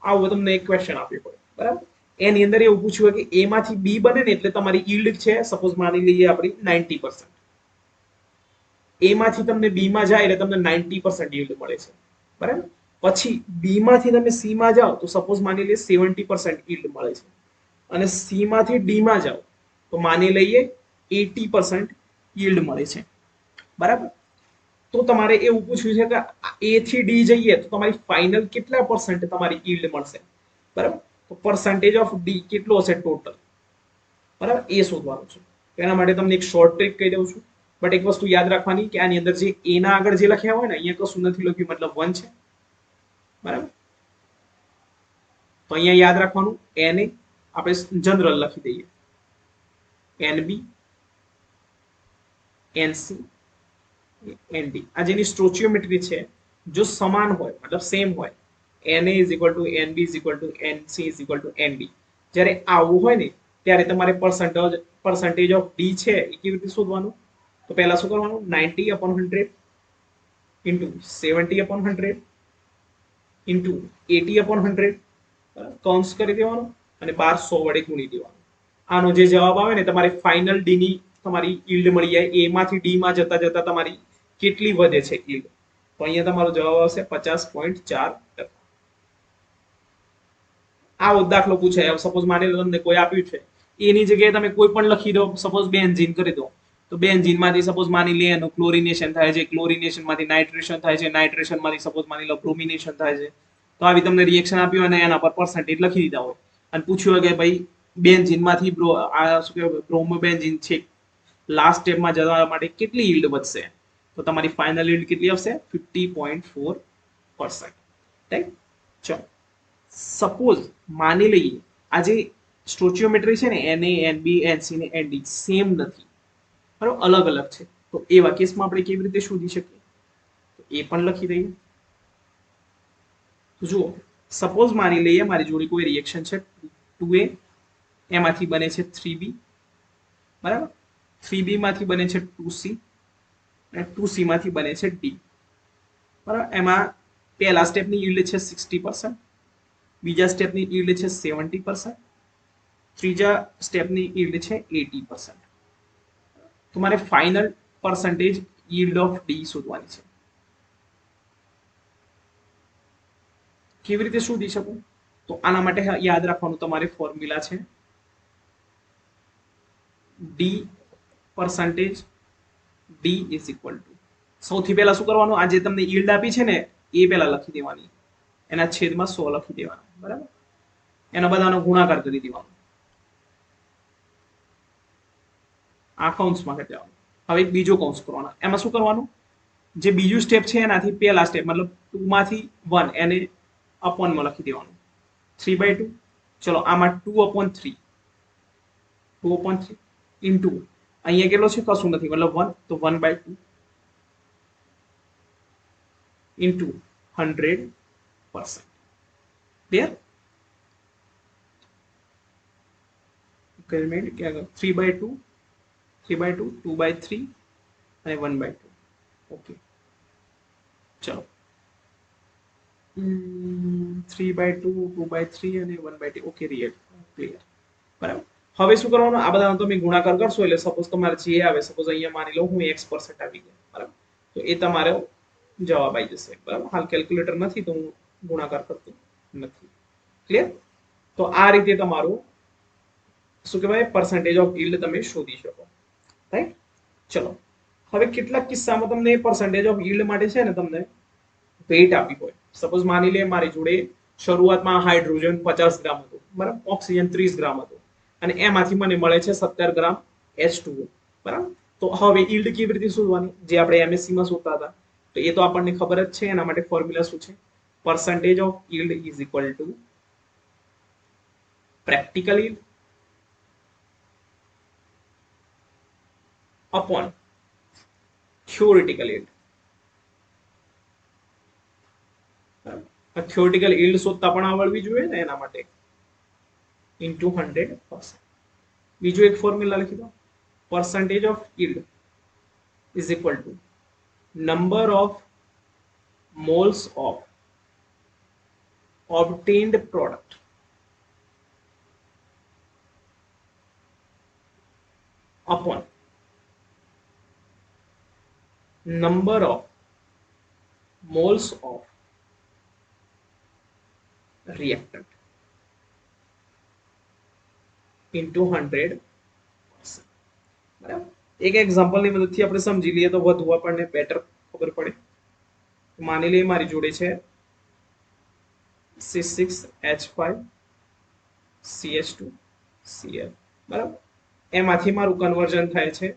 આવું તમને એક ક્વેશ્ચન આપ્યો હોય, બરાબર. એની અંદર એવું પૂછ્યું કે એ માંથી બી બને ને એટલે તમારી યીલ્ડ છે સપોઝ માની લઈએ આપણી 90%, એ માંથી તમને બી માં જાય એટલે તમને 90% યીલ્ડ મળે છે, બરાબર. પછી બી માંથી તમે સી માં જાઓ તો સપોઝ માની લઈએ 70% યીલ્ડ મળે છે, અને સી માંથી ડી માં જાઓ તો માની લઈએ 80% યીલ્ડ મળે છે, બરાબર. તો તમારે એવું પૂછ્યું છે કે એ થી ડી જઈએ તો તમારી ફાઇનલ કેટલા પર્સન્ટ તમારી યીલ્ડ મળશે, બરાબર. તો પર્સન્ટેજ ઓફ ડી કેટલો હશે ટોટલ, બરાબર, એ શોધવાનું છે. એના માટે તમને એક શોર્ટ ટ્રિક કહી દઉં છું, બટ એક વસ્તુ યાદ રાખવાની કે આની અંદર જે એના આગળ જે લખ્યા હોય ને અહીંયા કશું નથી લખ્યું મતલબ 1 છે, બરાબર. તો અહીંયા યાદ રાખવાનું એને આપણે જનરલ લખી દઈએ, એનબી એનસી એનડી. આ જેની સ્ટોચિયોમેટ્રી છે જો સમાન હોય મતલબ સેમ હોય, Na is equal to Nb is equal to Nc is equal to Nd, જ્યારે આવું હોય ને ત્યારે તમારે પર્સન્ટેજ ઓફ ડી છે એ કેવી રીતે શોધવાનું. તો પહેલા શું કરવાનું 90/100 ઇન્ટુ 70/100 ઇન્ટુ 80/100 કૌંસ કરી દેવાનું અને 1200 વડે ગુણી દેવાનું. આનો જે જવાબ આવે ને તમારે ફાઇનલ ડી ની તમારી યીલ્ડ મળી જાય, એ માંથી ડી માં જતા જતા તમારી કેટલી વધે છે યીલ્ડ. તો અહીંયા તમારો જવાબ આવશે 50.4%. આવો દાખલો પૂછાય. સપોઝ માની લો તમને કોઈ આપ્યું છે, એની જગ્યાએ તમે કોઈ પણ લખી દો, સપોઝ બેન્ઝીન કરી દો, તો બેન્ઝીન માંથી સપોઝ માની લે એનું ક્લોરિનેશન થાય છે, ક્લોરિનેશન માંથી નાઇટ્રેશન થાય છે, નાઇટ્રેશન માંથી સપોઝ માની લો બ્રોમિનેશન થાય છે. તો આવી તમને રિએક્શન આપ્યું અને એના પર પર્સન્ટેજ લખી દીધા હોય અને પૂછ્યું કે ભાઈ બેન્ઝીન માંથી આ શું કહેવાય બ્રોમોબેન્ઝીન છે લાસ્ટ સ્ટેપમાં જવા માટે કેટલી યીલ્ડ વધશે, તો તમારી ફાઇનલ યીલ્ડ કેટલી આવશે 50.4%, રાઈટ. ચલો સપોઝ માની લઈએ આ જે સ્ટોચિયોમેટ્રી છે ને Na Nb Nc ને Nd સેમ નથી, બરાબર, અલગ અલગ છે. તો એવા કેસમાં આપણે કેવી રીતે શોધી શકીએ, તો એ પણ લખી દઈએ. તો જુઓ સપોઝ માની લઈએ મારી જોડે કોઈ રિએક્શન છે 2A એમાંથી બને છે 3b, બરાબર. 3b માંથી બને છે 2c અને 2c માંથી બને છે d, બરાબર. એમાં પહેલા સ્ટેપની યીલ્ડ છે 60%, બીજા સ્ટેપની યીલ્ડ છે 70%, ત્રીજા સ્ટેપની યીલ્ડ છે 80%. તમારે final percentage yield of D શોધવાની છે. કેવી રીતે શોધી શકું? તો આના માટે યાદ રાખવાનું તમારે ફોર્મ્યુલા છે D percentage D is equal two, સૌથી પહેલા શું કરવાનું, આ જે તમને યીલ્ડ આપી છે ને એ પહેલા લખી દેવાની, એના છેદમાં 100 લખી દેવાના, બરાબર. એનો બધાનો ગુણાકાર કરી દેવાનો, આ કૌંસમાં કરી દેવાનું. હવે એક બીજો કૌંસ કરવાનો, એમાં શું કરવાનું, જે બીજું સ્ટેપ છે એનાથી પહેલા સ્ટેપ મતલબ 2 માંથી 1 એને અપોનમાં લખી દેવાનું, 3/2. ચલો આમાં 2/3, 2/3 ઇન્ટુ અહીંયા કેટલો છે કશું નથી મતલબ 1, તો 1/2 ઇન્ટુ 100%. ક્લિયર? મિનિટ ક્યાં ગયો, 3/2, 3/2, 2/3 અને 1/2. ઓકે ચલો 3/2, 2/3 અને 1/2. ઓકે રિયલ ક્લિયર, બરાબર. હવે શું કરવાનું, આ બધાનો તમે ગુણાકાર કરશો એટલે સપોઝ તમારે જે આવે, સપોઝ અહીંયા માની લો હું x% આવી ગયા, બરાબર, તો એ તમારો જવાબ આવી જશે, બરાબર. હાલ કેલ્ક્યુલેટર નથી તો હું ગુણાકાર કરતો નથી. ક્લિયર? તો આ રીતે તમારું શું કહેવાય પર્સન્ટેજ ઓફ યીલ્ડ તમે શોધી શકો, રાઈટ. ચલો હવે કેટલાક કિસ્સામાં તમને પર્સન્ટેજ ઓફ યીલ્ડ માટે છે ને તમને વેઇટ આપી હોય, સપોઝ માની લે મારી જોડે શરૂઆતમાં હાઇડ્રોજન 50 ગ્રામ હતું, બરાબર, ઓક્સિજન 30 ગ્રામ હતું અને એમાંથી મને મળે છે 17 ગ્રામ H2O, બરાબર. તો હવે યીલ્ડ કેવી રીતે શોધવાની, જે આપણે MSc માં શોધતા હતા તો એ તો આપણને ખબર જ છે. એના માટે ફોર્મ્યુલા શું છે, percentage of yield is equal to practical yield upon theoretical yield. Theoretical yield શોધતા પણ આવડવી જોઈએ ને, એના માટે ઇન્ટુ 100%. બીજું એક ફોર્મ્યુલા લખી દો, percentage of yield is equal to number of moles of obtained product upon number of moles of reactant into 100%. બરાબર. એક એક્ઝામ્પલની મદદથી આપણે સમજી લઈએ તો વધુ આપણને બેટર ખબર પડે. માની લઈએ મારી જોડે છે C6H5CH2Cl, બરાબર. એમાંથી મારું કન્વર્ઝન થાય છે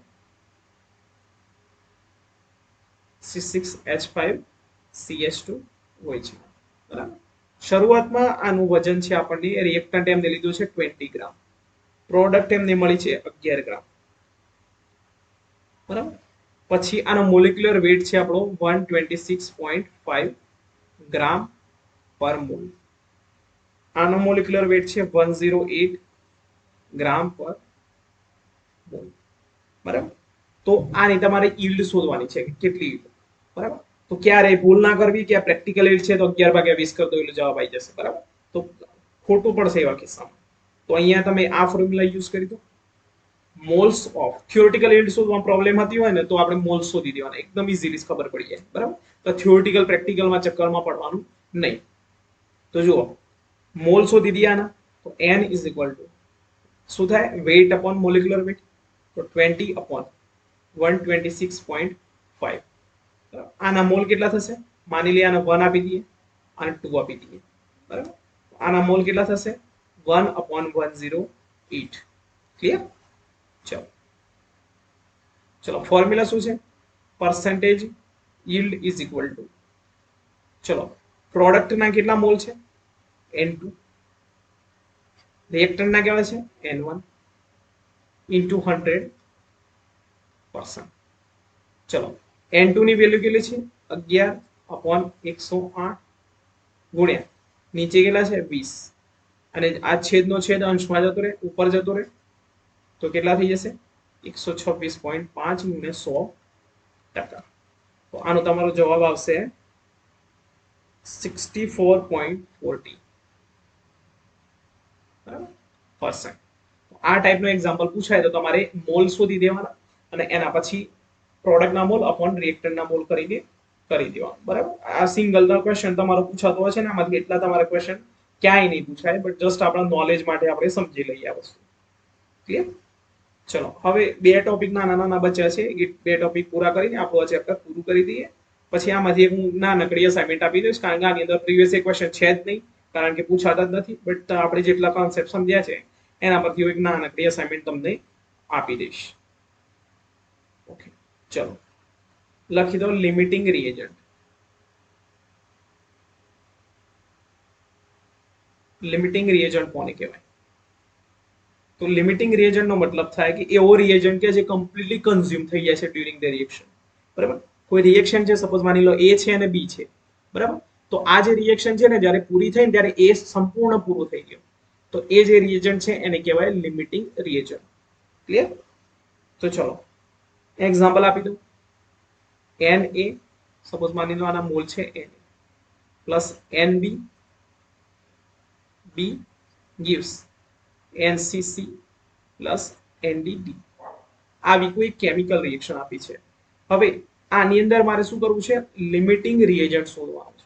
C6H5CH2 હોય છે, બરાબર. શરૂઆતમાં આનું વજન છે આપણને રિએક્ટન્ટ એમને લીધું છે 20 ગ્રામ, પ્રોડક્ટ એમને મળી છે 11 ગ્રામ, બરાબર. પછી આનો મોલેક્યુલર વેટ છે આપણો 126.5 ગ્રામ પર મોલ. આનો મોલેક્યુલર વેટ છે 108 ગ્રામ પર મોલ, બરાબર. તો આની તમારે યીલ્ડ શોધવાની છે કે કેટલી યીલ્ડ, બરાબર. તો ક્યારે ભૂલ ના કરવી કે આ પ્રેક્ટિકલ યીલ્ડ છે તો 11/20 કર દો એટલે જવાબ આવી જશે, બરાબર. તો ખોટું પડશે એવા કિસ્સામાં. તો અહીંયા તમે આ ફોર્મ્યુલા યુઝ કરી દો, મોલ્સ ઓફ. થિયોરિટિકલ યીલ્ડ શોધવામાં પ્રોબ્લેમ હતી હોય ને તો આપણે મોલ્સ શોધી દેવાના, એકદમ ઇઝીલી ખબર પડી જાય, બરાબર. તો થિયોરિટિકલ પ્રેક્ટિકલમાં ચક્કરમાં પડવાનું નહીં. તો જુઓ મોલ શોધી દિયાના, તો n ઇઝ ઇક્વલ ટુ શું થાય, વેઇટ અપોન મોલેક્યુલર વેટ, તો 20/126.5. આના મોલ કેટલા થશે, માની લઈએ આને 1 આપી દઈએ અને 2 આપી દઈએ, બરાબર. આના મોલ કેટલા થશે 1/108. ક્લિયર? ચલો ચલો ફોર્મ્યુલા શું છે, percentage yield is equal two, ચલો પ્રોડક્ટ ના કેટલા મોલ છે N2, રિએક્ટન્ટ ના કેવા છે N1 ઇન્ટુ 100%. ચલો N2 ની વેલ્યુ કેટલી છે 11/108 ગુણ્યા નીચે કેટલા છે 20, અને આ છેદનો છેદ અંશમાં જતો રહે, ઉપર જતો રહે, તો કેટલા થઈ જશે 126.5 ગુણ્યા 100%. તો આનો તમારો જવાબ આવશે 64.40%. આ ટાઈપનો એક્ઝામ્પલ પૂછાય તો તમારે મોલ શોધી દેવાના અને એના પછી પ્રોડક્ટના મોલ અપોન રિએક્ટન્ટના મોલ કરીને કરી દેવાનું. બરાબર, આ સિંગલ ક્વેશ્ચન તમારો પૂછાતો હોય છે ને, આમાંથી એટલા તમારા ક્વેશ્ચન ક્યાંય નહીં પૂછાય, બટ જસ્ટ આપણા નોલેજ માટે આપણે સમજી લઈએ આ વસ્તુ. ક્લિયર? ચલો, હવે બે ટોપિક નાના નાના બચ્યા છે, એ બે ટોપિક પૂરા કરીને આપણું આ ચેપ્ટર પૂરું કરી દઈએ. પછી આમાંથી એક હું નાનકડી અસાઇનમેન્ટ આપી દઈશ, કારણ કે આની અંદર પ્રીવિયસ ક્વેશ્ચન છે જ નહીં, કારણ કે પૂછાતા જ નથી. બટ આપણે જેટલા કોન્સેપ્ટ સમજ્યા છે એના પરથી એક નાનકડી અસાઇનમેન્ટ તમને આપી દઈશ. ઓકે, ચલો લખી દો લિમિટિંગ રિએજન્ટ. લિમિટિંગ રિએજન્ટ કોને કહેવાય? તો લિમિટિંગ રિએજન્ટ નો મતલબ થાય કે એવો રિએજન્ટ કે જે કમ્પ્લીટલી કન્ઝ્યુમ થઈ જાય છે ડ્યુરિંગ ધ રિએક્શન. બરાબર, કોઈ રિએક્શન છે, સપોઝ માની લો એ છે અને બી છે. બરાબર, તો આ જે રિએક્શન છે ને, જ્યારે પૂરી થઈ ને ત્યારે એ સંપૂર્ણ પૂરું થઈ ગયું, તો એ જે રિએજન્ટ છે એને કહેવાય લિમિટિંગ રિએજન્ટ. ક્લિયર? તો ચલો એક્ઝામ્પલ આપી દઉં. Na, સપોઝ માની લો આના મોલ છે Na plus Nb, B gives NCC plus NDD. આવી કોઈ કેમિકલ રિએક્શન આપી છે. હવે આની અંદર મારે શું કરવું છે? લિમિટિંગ રિએજન્ટ શોધવાનું છે.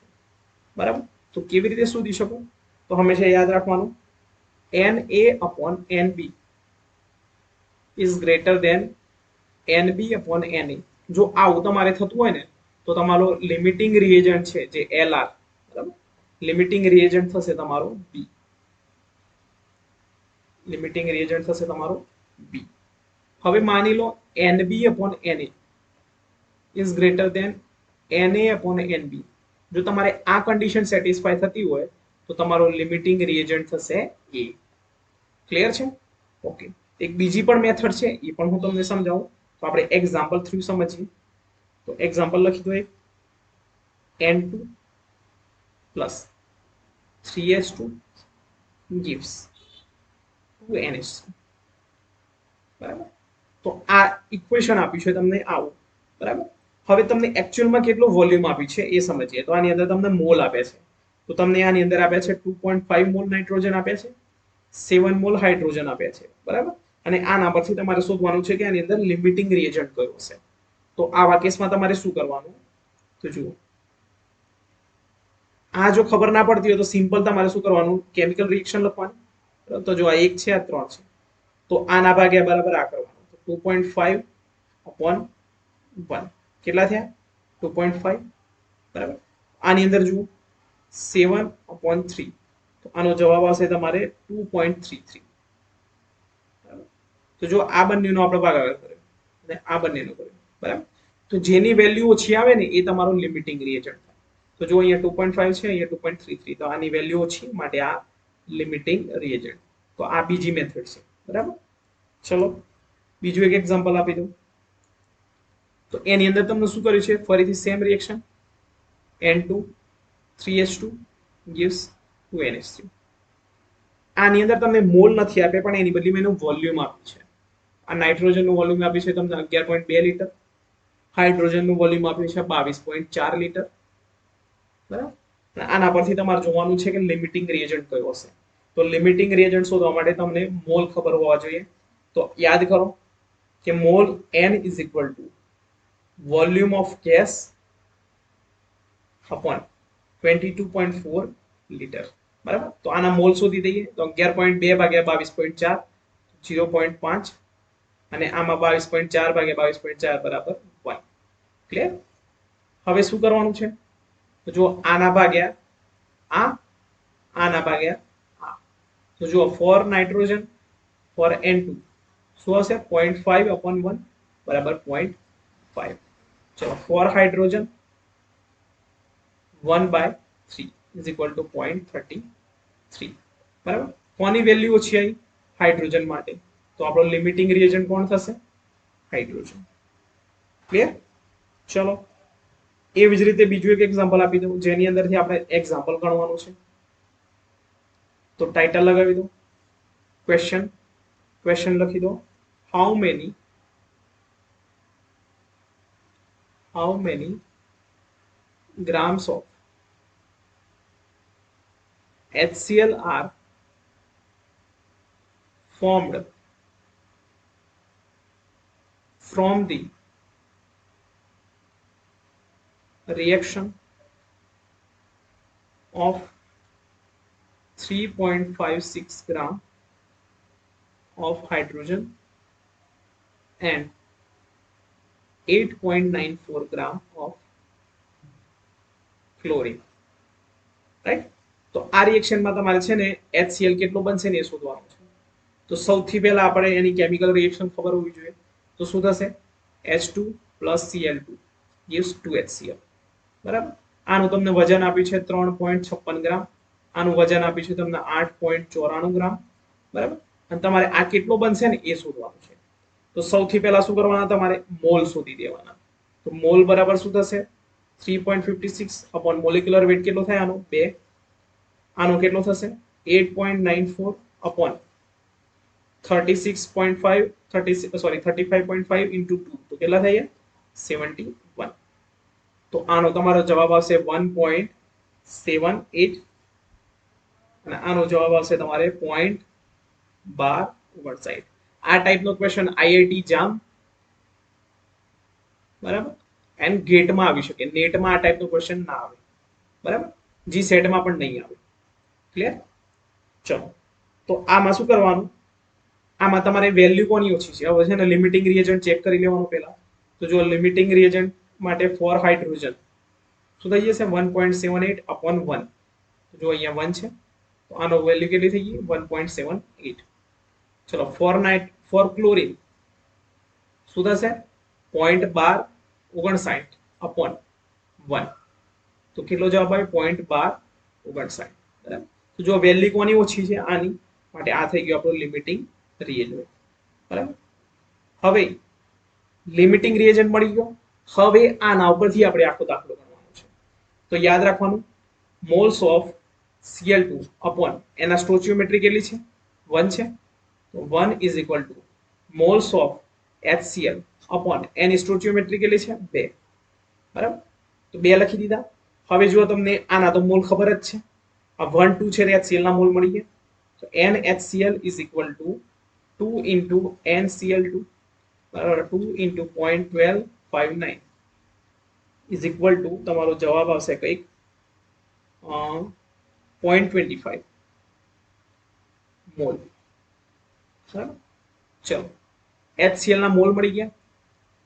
બરાબર, તો કેવી રીતે શોધી શકું? તો હંમેશા યાદ રાખવાનું, Na upon Nb is greater than Nb upon Na. જો આવું તમારે થતું હોય ને, તો તમારો લિમિટિંગ રિએજન્ટ છે જે Lr, બરાબર, લિમિટિંગ રિએજન્ટ થશે તમારો B. લિમિટિંગ રિએજન્ટ થશે તમારો B. હવે માની લો Nb upon Na is greater than Na upon Nb. જો તમારે આ કન્ડિશન સેટિસ્ફાય થતી હોય તો તમારો લિમિટિંગ રિએજન્ટ થશે A. ક્લિયર છે? ઓકે, એક બીજી પણ મેથડ છે, એ પણ હું તમને સમજાવું. તો આપણે એક્ઝામ્પલ થ્રુ સમજીએ. તો એક્ઝામ્પલ લખી દો એક. N2 plus 3H2 gives 2NH3. બરાબર, તો આ ઇક્વેશન આપ્યું છે તમને આવું. બરાબર, હવે તમને એકચ્યુઅલમાં કેટલો વોલ્યુમ આપ્યું છે એ સમજીએ. તો આની અંદર તમને મોલ આપે છે, તો તમને આની અંદર આપ્યા છે 2.5 મોલ નાઇટ્રોજન આપ્યા છે, 7 મોલ હાઇડ્રોજન આપ્યા છે. બરાબર, અને આના પરથી તમારે શોધવાનું છે કે આની અંદર લિમિટિંગ રિએજન્ટ કયો છે. તો આવા કેસમાં તમારે શું કરવાનું? તો જુઓ, આ જો ખબર ના પડતી હોય તો સિમ્પલ તમારે શું કરવાનું? કેમિકલ રિએક્શન લખવાનું. તો જો આ 1 છે, આ 3 છે, તો આના ભાગ્યા બરાબર આ કરવાનું. તો 2.5 upon 1 કેટલા થયા? 2.5. બરાબર, આની અંદર જુઓ 7 upon 3, તો આનો જવાબ આવશે તમારે 2.33. તો જો આ બંનેનો આપણે ભાગાકાર કર્યો અને આ બંનેનો કર્યો, બરાબર, તો જેની વેલ્યુ ઓછી આવે ને એ તમારો લિમિટિંગ રિએજન્ટ થાય. તો જો અહીંયા 2.5 છે, અહીંયા 2.33, તો આની વેલ્યુ ઓછી, માટે આ લિમિટિંગ રિએજન્ટ. તો આ બીજી મેથડ છે. બરાબર, ચલો બીજું એક એક્ઝામ્પલ આપી દઉં. તો એની અંદર તમને શું કર્યું છે? ફરીથી same reaction. N2 3H2 gives 2NH3. આની અંદર તમને મોલ નથી આપ્યા, પણ એની બદલી મેં એનું વોલ્યુમ આપ્યું છે. આ નાઇટ્રોજનનું વોલ્યુમ આપ્યું છે તમને 11.2 લીટર, હાઇડ્રોજનનું વોલ્યુમ આપ્યું છે 22.4 લીટર. બરાબર, આના પરથી તમારે જોવાનું છે કે લિમિટિંગ રિએજન્ટ કયો હશે. તો લિમિટિંગ રિએજન્ટ શોધવા માટે તમને મોલ ખબર હોવા જોઈએ. તો યાદ કરો કે mall N is equal to volume of gas upon 22.4 litre. બરાબર, તો આના મોલ શોધી દઈએ. તો 11.2 ભાગ્યા 22.4 0.5, અને આમાં 22.4 ભાગ્યા 22.4 બરાબર 1. ક્લિયર? હવે શું કરવાનું છે? તો જો આના ભાગ્યા આ, આના ભાગ્યા આ. તો જો ફોર નાઇટ્રોજન ફોર N2 શું હશે? 0.5 upon 1 બરાબર 0.5. ચલો, four hydrogen 1/3 is equal to 0.33. બરાબર, કોની વેલ્યુ ઓછી આવી? હાઇડ્રોજન માટે. તો આપણો લિમિટિંગ રિએજન્ટ કોણ થશે? હાઇડ્રોજન. ક્લિયર? ચલો એવી જ રીતે બીજું એક એક્ઝામ્પલ આપી દઉં, જેની અંદરથી આપણે એક્ઝામ્પલ ગણવાનું છે. तो टाइटल लगावी दो क्वेश्चन क्वेश्चन लखी दो how many grams of HCl are formed from the reaction of 3.56 gram of hydrogen and 8.94 gram of chlorine, right? તો આ રિએક્શનમાં તમારે છે ને HCl કેટલો બનશે ને એ શોધવાનું છે. તો સૌથી પહેલા આપણે એની કેમિકલ રિએક્શન ખબર હોવી જોઈએ. તો શું થશે? H2 + Cl2 gives 2HCl. બરાબર. આનું તમને વજન આપ્યું છે 3.56 ગ્રામ, આનું વજન આપ્યું છે તમને 8.94 ગ્રામ. બરાબર. અને તમારે આ કેટલો બનશે ને એ શોધવાનું છે. તો સૌથી પહેલા શું કરવાના? તમારે મોલ શોધી દેવાના. તો મોલ બરાબર શું થશે? 3.56 અપોન મોલેક્યુલર વેટ કેટલો થાય આનો? 2. આનો કેટલો થશે? 8.94 અપોન 35.5 into 2 તો કેટલા થાય? 71. તો આનો તમારો જવાબ આવશે 1.78 અને આનો જવાબ આવશે તમારે 0.1259. આ ટાઈપનો ક્વેશ્ચન આઈઆઈટી જામ બરાબર એન્ડ ગેટમાં આવી શકે. નેટમાં આ ટાઈપનો ક્વેશ્ચન ના આવે. બરાબર. જી સેટમાં પણ નહીં આવે. ક્લિયર? ચલો તો આમાં શું કરવાનું? આમાં તમારે વેલ્યુ કોની ઓછી છે? હવે છે ને લિમિટિંગ રિએજન્ટ ચેક કરી લેવાનું પહેલા. તો જો લિમિટિંગ રિએજન્ટ માટે ફોર હાઇડ્રોજન શું થઈ જશે? 1.78 અપોન 1. જો અહીંયા 1 છે તો આનો વેલ્યુ કેટલી થઈ ગઈ? 1.78. ચલો ફોર ક્લોરીન શું થશે? 0.1259 અપોન 1. તો કેટલો જવાબ આવે? 0.1259. બરાબર. તો જો વેલ્યુ કોની ઓછી છે? આની માટે આ થઈ ગયું આપણું લિમિટિંગ રિએજન્ટ. બરાબર. હવે લિમિટિંગ રિએજન્ટ મળી ગયો. હવે આના ઉપરથી આપણે આખો દાખલો ગણવાનો છે. તો યાદ રાખવાનું મોલ્સ ઓફ Cl2 અપોન એના સ્ટોચિયોમેટ્રી કેટલી છે? 1 છે. તો 1 is equal to moles of HCl upon એની સ્ટોચિયોમેટ્રી કેટલી છે? 2. બરાબર. તો 2 લખી દીધા. હવે જો તમને આના તો મોલ ખબર જ છે. આ 1 2 છે તે HCl ના મોલ મળી ગયા. તો NHCl is equal two 2 into NCl2 બરાબર 2 into 0.1259 ઇઝ ઇક્વલ ટુ તમારો જવાબ આવશે કંઈક 0.25 મોલ. બરાબર. ચલો HCl ના મોલ મળી ગયા.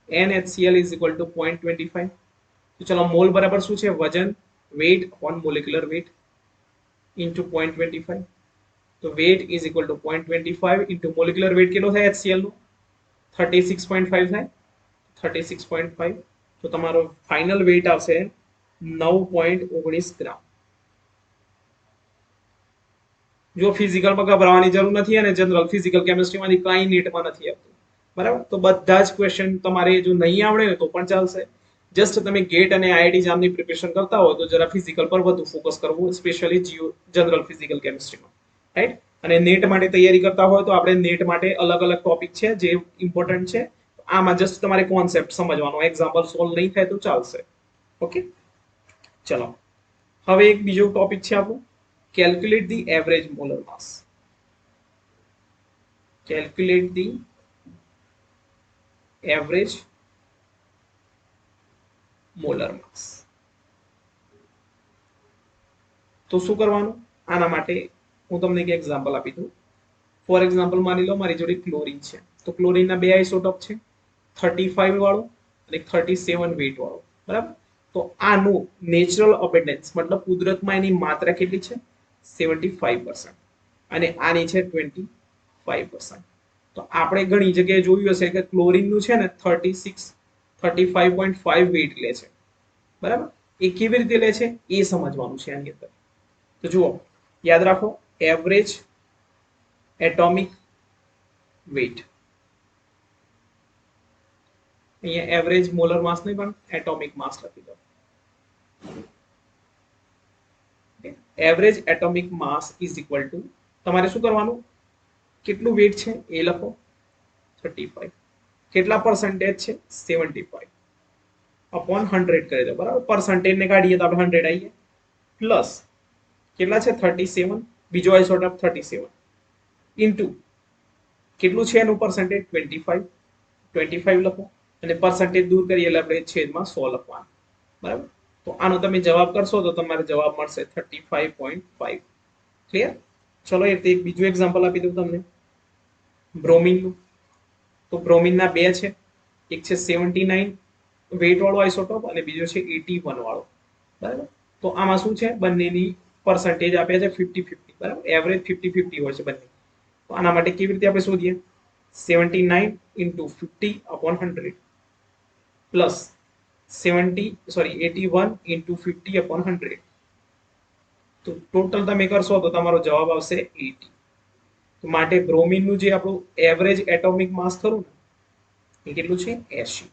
NHCl is equal to 0.25. તો ચલો મોલ બરાબર શું છે? વજન weight on molecular weight into 0.25. તો weight is equal to 0.25 into molecular weight કેટલો થાય HCl નો? 36.5 થાય. 36.5. તો તમારો ફાઇનલ વેટ આવશે 9.19 ગ્રામ. જો ફિઝિકલમાં ગભરાવાની જરૂર નથી અને જનરલ ફિઝિકલ કેમિસ્ટ્રીમાંથી કાંઈ નેટમાં નથી આવતું. બરાબર. તો બધા જ ક્વેશ્ચન તમારે જો નહીં આવડે ને તો પણ ચાલશે. જસ્ટ તમે ગેટ અને આઈઆઈટી જામની પ્રિપેરેશન કરતા હો તો જરા ફિઝિકલ પર વધુ ફોકસ કરવું, સ્પેશિયલી જીઓ જનરલ ફિઝિકલ કેમિસ્ટ્રીમાં. રાઈટ. અને નેટ માટે તૈયારી કરતા હોય તો આપણે નેટ માટે અલગ અલગ ટોપિક છે જે ઇમ્પોર્ટન્ટ છે. આમાં જસ્ટ તમારે કોન્સેપ્ટ સમજવાનો, એક્ઝામ્પલ સોલ્વ નહીં થાય તો ચાલશે. ઓકે. ચલો હવે એક બીજો ટોપિક છે આપણું calculate the average molar mass. Calculate the average molar mass. તો શું કરવાનું? આના માટે હું તમને એક એક્ઝામ્પલ આપી દઉં. ફોર એક્ઝામ્પલ માની લો મારી જોડે ક્લોરીન છે. તો ક્લોરીનના બે આઇસોટોપ છે, 35 વાળો અને 37 વેટ વાળો. બરાબર. તો આનું નેચરલ અબન્ડન્સ મતલબ કુદરતમાં એની માત્રા કેટલી છે? 75% અને આની છે 25%. તો આપણે ઘણી જગ્યાએ જોયું હશે કે ક્લોરીનનું છે ને 35.5 વેટ લે છે. બરાબર. એ કેવી રીતે લે છે એ સમજવાનું છે આની અંદર. તો જુઓ યાદ રાખો એવરેજ એટોમિક વેટ. અહીંયા એવરેજ મોલર માસ નહીં પણ એટોમિક માસ લખી દો. Average atomic mass is equal two તમારે શું કરવાનું, કેટલું વેટ છે એ લખો 35, કેટલા પરસેન્ટેજ છે 75 अपॉन 100 કરી દો, બરાબર. પરસેન્ટેજ ને કાઢીએ તો આપણે 100 આવીએ, પ્લસ કેટલા છે 37, બીજો આઇસોટોપ 37 ઇન્ટુ કેટલું છે એનું પરસેન્ટેજ 25, 25 લખો અને પરસેન્ટેજ દૂર કરીએ એટલે આપણે છેદમાં 100 લખવાનું, બરાબર. તો આનો તમે જવાબ કરશો તો તમારે જવાબ મળશે 35.5. ક્લિયર? ચલો એક બીજું એક્ઝામ્પલ આપી દઉં તમને બ્રોમિનનું. તો બ્રોમિનના બે છે, એક છે 79 વેટ વાળો આઇસોટોપ અને બીજો છે 81 વાળો, બરાબર. તો આમાં શું છે, બંનેની પરસેન્ટેજ આપ્યા છે 50-50, બરાબર. એવરેજ 50-50 હોય છે બંને. તો આના માટે કેવી રીતે આપણે શોધીએ, 79 into 50 upon 100 plus 81 into 50 upon 100. તો ટોટલ તમે કરશો તો તમારો જવાબ આવશે 80. તો માટે બ્રોમિનનું જે આપણું એવરેજ એટોમિક માસ ખરું ને એ કેટલું છે 80.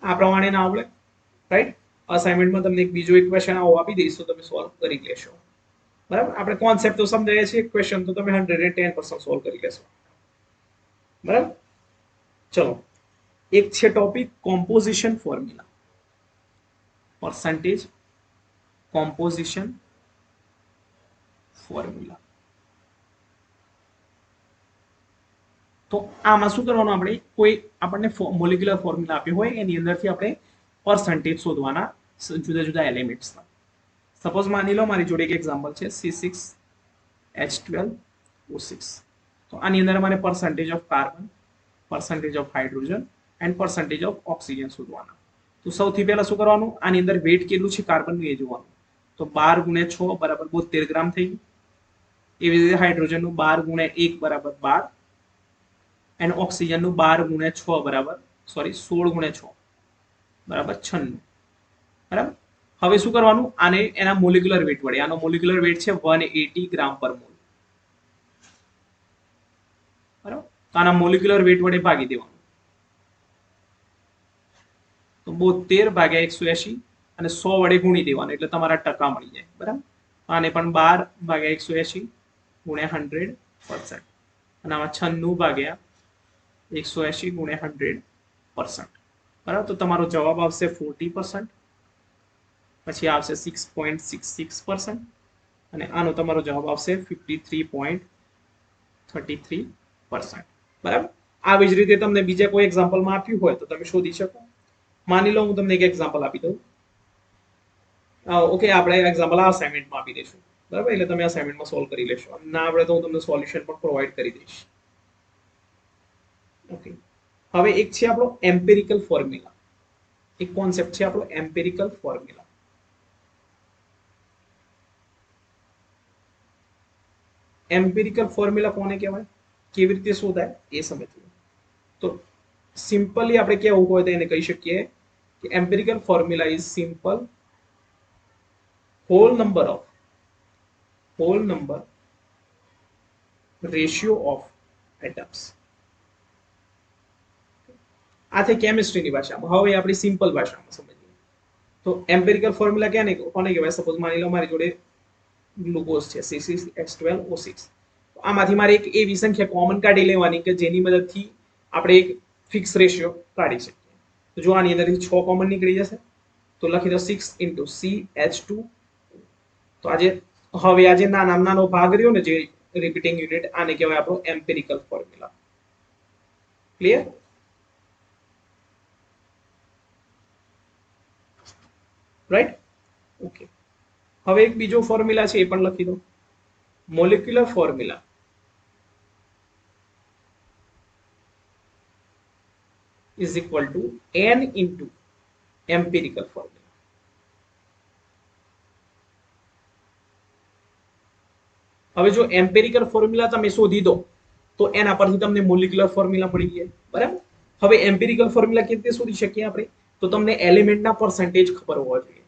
આ પ્રમાણે ના આવડે, રાઈટ. અસાઇનમેન્ટમાં તમને એક બીજો એક ક્વેશ્ચન આવો આપી દઈશ તો તમે સોલ્વ કરી લેશો, બરાબર. આપણે કોન્સેપ્ટ તો સમજાય છે, ક્વેશ્ચન તો તમે 110% સોલ્વ કરી લેશો, બરાબર. ચલો એક છે topic composition formula, percentage composition formula. તો આમાં શું કરવાનું, આપણે કોઈ આપણને મોલેક્યુલર ફોર્મ્યુલા આપ્યો હોય એની અંદરથી આપણે પરસેન્ટેજ શોધવાના જુદા જુદા એલિમેન્ટ્સના. સપોઝ માની લો મારી જોડે એક એક્ઝામ્પલ છે C6H12O6. તો આની અંદર અમારે percentage of carbon, percentage of hydrogen and percentage of oxygen શોધવાના. તો સૌથી પહેલા શું કરવાનું, આની અંદર વેટ કેટલું છે કાર્બનનું એ જોવાનું. તો 12 × 6 બરાબર 72 ગ્રામ થઈ ગયું. એવી રીતે હાઇડ્રોજનનું 12 × 1 બરાબર 12 એન્ડ ઓક્સિજનનું 12 × 6 બરાબર 16 × 6 બરાબર 96, બરાબર. હવે શું કરવાનું, આને એના મોલેક્યુલર વેટ વડે, આનો મોલેક્યુલર વેટ છે 180 ગ્રામ પર મોલ, બરાબર. તો આના મોલેક્યુલર વેટ વડે ભાગી દેવાનું. તો 72 ભાગ્યા 180 અને 100 વડે ગુણી દેવાનું એટલે તમારા ટકા મળી જાય, બરાબર. આને પણ 12 ભાગ્યા 180 ગુણ્યા 100% અને આમાં 96 ભાગ્યા 180 ગુણ્યા 100%, બરાબર. તો તમારો જવાબ આવશે 40%, પછી આવશે 6.66% અને આનો તમારો જવાબ આવશે 53.33%, બરાબર. આવી જ રીતે તમને બીજા કોઈ એક્ઝામ્પલમાં આપ્યું હોય તો તમે શોધી શકો. માની લો હું તમને એક એક્ઝામ્પલ આપી દઉં. ઓકે, આપણે એક્ઝામ્પલ આ અસાઇનમેન્ટમાં આપી દઈશું, બરાબર. એટલે તમે અસાઇનમેન્ટમાં સોલ્વ કરી લેશો, ના આપણે તો હું તમને સોલ્યુશન પણ પ્રોવાઈડ કરી દઈશ. ઓકે, હવે એક છે આપણો એમ્પિરિકલ ફોર્મ્યુલા, એક કોન્સેપ્ટ છે આપણો એમ્પિરિકલ ફોર્મ્યુલા. એમ્પિરિકલ ફોર્મ્યુલા કોને કહેવાય, કેવી રીતે શોધાય એ સમજીએ. તો સિમ્પલી આપણે કેવું હોય તો એને કહી શકીએ કે empirical formula is simple whole number ratio of atoms. આ થઈ કેમિસ્ટ્રીની ભાષામાં. હવે આપણી સિમ્પલ ભાષામાં સમજીએ તો એમ્પિરિકલ ફોર્મ્યુલા કોને કહેવાય. સપોઝ માની લો મારી જોડે ગ્લુકોઝ છે C6H12O6. આમાંથી મારે એક એવી સંખ્યા કોમન કાઢી લેવાની કે જેની મદદથી આપણે એક ફિક્સ રેશિયો કાઢી શકીએ. તો જો આની અંદરથી 6 કોમન નીકળી જશે તો લખી દો 6 × CH2. તો આજે નાનો ભાગ રહ્યો ને જે રિપીટિંગ યુનિટ, આને કહેવાય આપણો empirical formula. Clear? Right? Okay, હવે એક બીજો ફોર્મ્યુલા છે એ પણ લખી દો. Molecular formula is equal to n into empirical formula. હવે જો એમ્પિરિકલ ફોર્મ્યુલા તમે શોધી દો તો એના પરથી તમને મોલેક્યુલર ફોર્મ્યુલા મળી જાય, બરાબર. હવે એમ્પિરિકલ ફોર્મ્યુલા કેવી રીતે શોધી શકીએ આપણે, તો તમને એલિમેન્ટના પરસેન્ટેજ ખબર હોવા જોઈએ.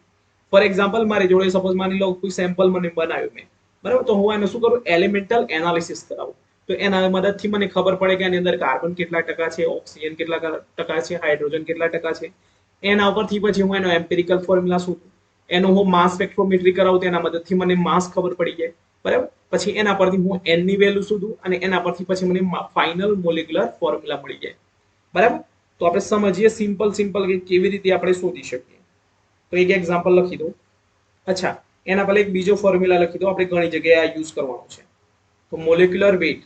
ફોર એક્ઝામ્પલ મારી જોડે સપોઝ માની લો કોઈ સેમ્પલ મને બનાવ્યું મેં, બરાબર. તો હું એને શું કરું, એલિમેન્ટલ એનાલિસિસ કરાવું. તો એના મદદથી મને ખબર પડે કે આની અંદર કાર્બન કેટલા ટકા છે, ઓક્સિજન કેટલા ટકા છે, હાઇડ્રોજન કેટલા ટકા છે. એના ઉપરથી પછી હું એનો એમ્પિરિકલ ફોર્મ્યુલા શોધું. એનો હું માસ સ્પેક્ટ્રોમેટ્રી કરાવું તો એના મદદથી મને માસ ખબર પડી જાય, બરાબર. પછી એના પરથી હું n ની વેલ્યુ શોધું અને એના પરથી પછી મને ફાઇનલ મોલેક્યુલર ફોર્મ્યુલા મળી જાય, બરાબર. તો આપણે સમજીએ સિમ્પલ કે કેવી રીતે આપણે શોધી શકીએ. તો એક એક્ઝામ્પલ લખી દો. અચ્છા, એના પહેલા એક બીજો ફોર્મ્યુલા લખી દો, આપણે ઘણી જગ્યાએ આ યુઝ કરવાનો છે. તો molecular weight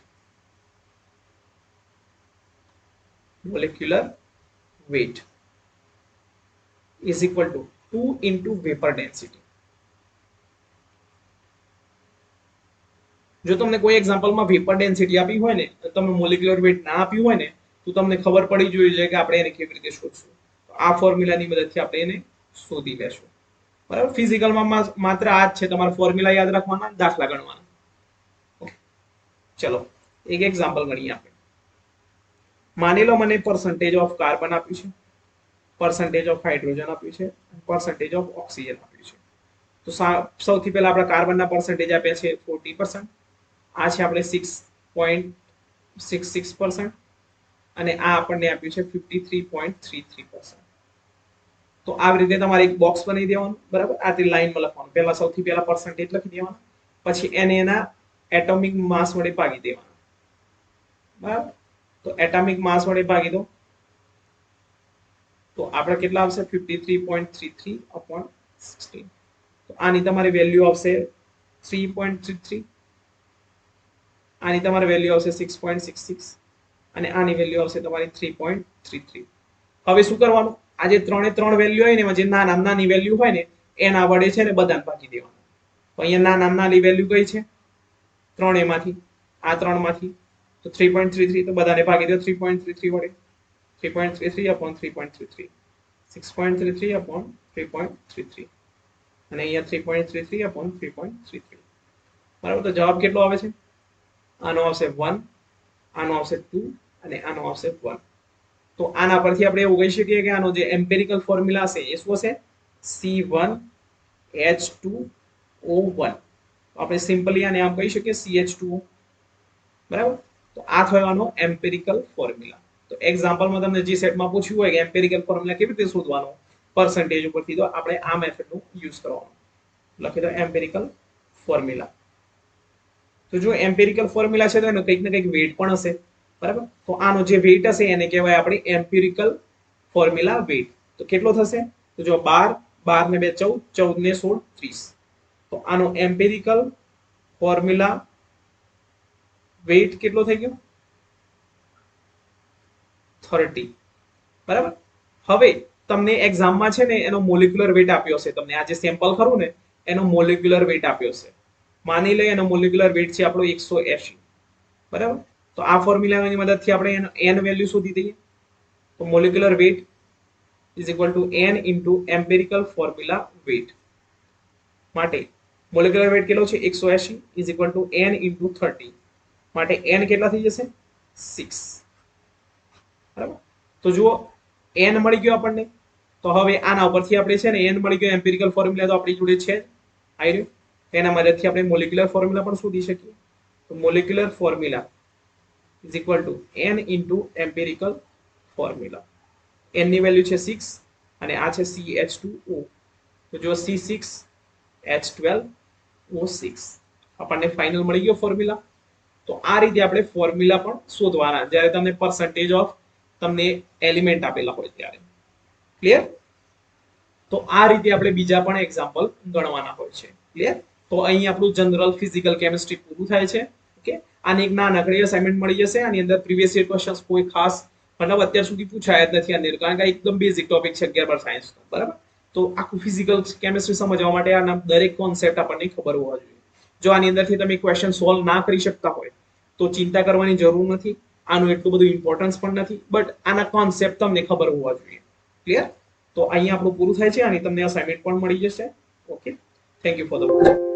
is equal to 2 into vapor density. જો તમને કોઈ એક્ઝામ્પલમાં વેપર ડેન્સિટી આપી હોય ને, તમે મોલેક્યુલર વેટ ના આપ્યું હોય ને, તો તમને ખબર પડી જોઈએ કે આપણે એને કેવી રીતે શોધશું. આ ફોર્મ્યુલાની મદદથી આપણે એને શોધી લેશું, બરાબર. ફિઝિકલમાં માત્ર આ જ છે, તમારે ફોર્મ્યુલા યાદ રાખવાના, દાખલા ગણવાના. ચલો એક એક્ઝામ્પલ ગણીએ આપણે. માની લો મને પર્સન્ટેજ ઓફ કાર્બન આપ્યું છે, percentage of હાઇડ્રોજન આપ્યું છે, percentage of ઓક્સિજન આપ્યું છે. તો સૌથી પહેલા આપણે કાર્બનના પર્સન્ટેજ આપ્યા છે 40%, આ છે આપણે 6.66% અને આ આપણને આપ્યું છે 53.33%. તો આવી રીતે તમારે એક બોક્સ બનાવી દેવાનું, બરાબર. આ તે લાઈનમાં લખવાનું. પહેલા સૌથી પહેલા પર્સન્ટેજ લખી દેવાના, પછી એને એના એટોમિક માસ વડે ભાગી દેવાના, બરાબર. તો એટોમિક માસ વડે ભાગી દો તો આપણે કેટલા આવશે 53.33 upon 16. તો આની તમારી વેલ્યુ આવશે 3.33, આની તમારી વેલ્યુ આવશે 6.66 અને આની વેલ્યુ આવશે તમારી 3.33. હવે શું કરવાનું, આ જે ત્રણ વેલ્યુ હોય ને એમાં જે નાની વેલ્યુ હોય ને એના વડે છે ને બધાને ભાગી દેવાનું. તો અહીંયા નાની વેલ્યુ કઈ છે, ત્રણેયમાંથી, આ ત્રણમાંથી. તો 3.33 તો બધાને ભાગી દો 3.33 વડે. 3.33 upon 3.33, 6.33 upon 3.33 અને અહીંયા 3.33 upon 3.33, બરાબર. તો જવાબ કેટલો આવે છે, આનો આવશે 1, આનો આવશે 2 અને આનો આવશે 1. તો આના પરથી આપણે એવું કહી શકીએ કે આનો જે એમ્પિરિકલ ફોર્મ્યુલા છે એ શું હશે, C1H2O1. આપણે સિમ્પલી આને આમ કહી શકીએ CH2O, બરાબર. તો આ થયો આનો એમ્પિરિકલ ફોર્મ્યુલા. તો એક્ઝામ્પલમાં તમને જે સેટમાં પૂછ્યું હોય કે એમ્પિરિકલ ફોર્મ્યુલા કેવી રીતે શોધવાનો પર્સન્ટેજ ઉપરથી, તો આપણે આ મેથડનો યુઝ કરવાનો. લખી દો એમ્પિરિકલ ફોર્મ્યુલા. તો જો એમ્પિરિકલ ફોર્મ્યુલા છે તો એનો કંઈક ને કંઈક વેટ પણ હશે, બરાબર. તો આનો જે વેટ હશે એને કહેવાય આપણે એમ્પિરિકલ ફોર્મ્યુલા વેટ. તો કેટલો થશે, તો જો 12 ને 2 14, 14 ને 16 30. તો આનો એમ્પિરિકલ ફોર્મ્યુલા વેટ કેટલો થઈ ગયો 30, બરાબર. હવે તમને એક્ઝામમાં છે ને એનો મોલેક્યુલર વેટ આપ્યો હશે, તમને આ જે સેમ્પલ ખરું ને એનો મોલેક્યુલર વેટ આપ્યો હશે. માની લઈએ એનો મોલેક્યુલર વેટ છે આપણો 180, બરાબર. તો આ ફોર્મ્યુલાની મદદથી આપણે એનો n વેલ્યુ શોધી દઈએ. તો molecular weight is equal to n into empirical formula weight. માટે મોલેક્યુલર વેટ કેટલો છે 180 is equal to n into 30. માટે n કેટલા થઈ જશે 6, બરાબર. તો જુઓ n મળી ગયો આપણને. તો હવે આના ઉપરથી આપણે છે ને n મળી ગયો એમ્પિરિકલ ફોર્મ્યુલા તો આપણી જોડે છે આવી રહ્યું. તેના મદદથી આપણે મોલેક્યુલર ફોર્મ્યુલા પણ શોધી શકીએ. તો molecular formula is equal to n into empirical formula. n ની વેલ્યુ છે 6 અને આ છે CH2O. તો જો C6H12O6 આપણને ફાઇનલ મળી ગયો ફોર્મ્યુલા. તો આ રીતે આપણે ફોર્મ્યુલા પણ શોધવાના જ્યારે તમને પર્સન્ટેજ ઓફ તમને એલિમેન્ટ આપેલા હોય ત્યારે. ક્લિયર. તો આ રીતે આપણે બીજા પણ એક્ઝામ્પલ ગણવાના હોય છે. ક્લિયર. તો અહીં આપણું જનરલ ફિઝિકલ કેમિસ્ટ્રી પૂરું થાય છે. ઓકે. આની એક નાનકડી અસાઇનમેન્ટ મળી જશે. આની અંદર પ્રીવિયસ યર ક્વેશ્ચન્સ કોઈ ખાસ મતલબ અત્યાર સુધી પૂછાયા જ નથી અંદર, કારણ કે એકદમ બેઝિક ટોપિક છે 11 બાર સાયન્સ, બરાબર. તો આખું ફિઝિકલ કેમિસ્ટ્રી સમજવા માટે આના દરેક કોન્સેપ્ટ આપણને ખબર હોવા જોઈએ. જો આની અંદરથી તમે ક્વેશ્ચન સોલ્વ ના કરી શકતા હોય તો ચિંતા કરવાની જરૂર નથી. આનું એટલું બધું ઇમ્પોર્ટન્સ પણ નથી, બટ આના કોન્સેપ્ટ તમને ખબર હોવા જોઈએ. ક્લિયર. તો અહીંયા આપણું પૂરું થાય છે. આની તમને અસાઇનમેન્ટ પણ મળી જશે. Okay. Thank you for the watching.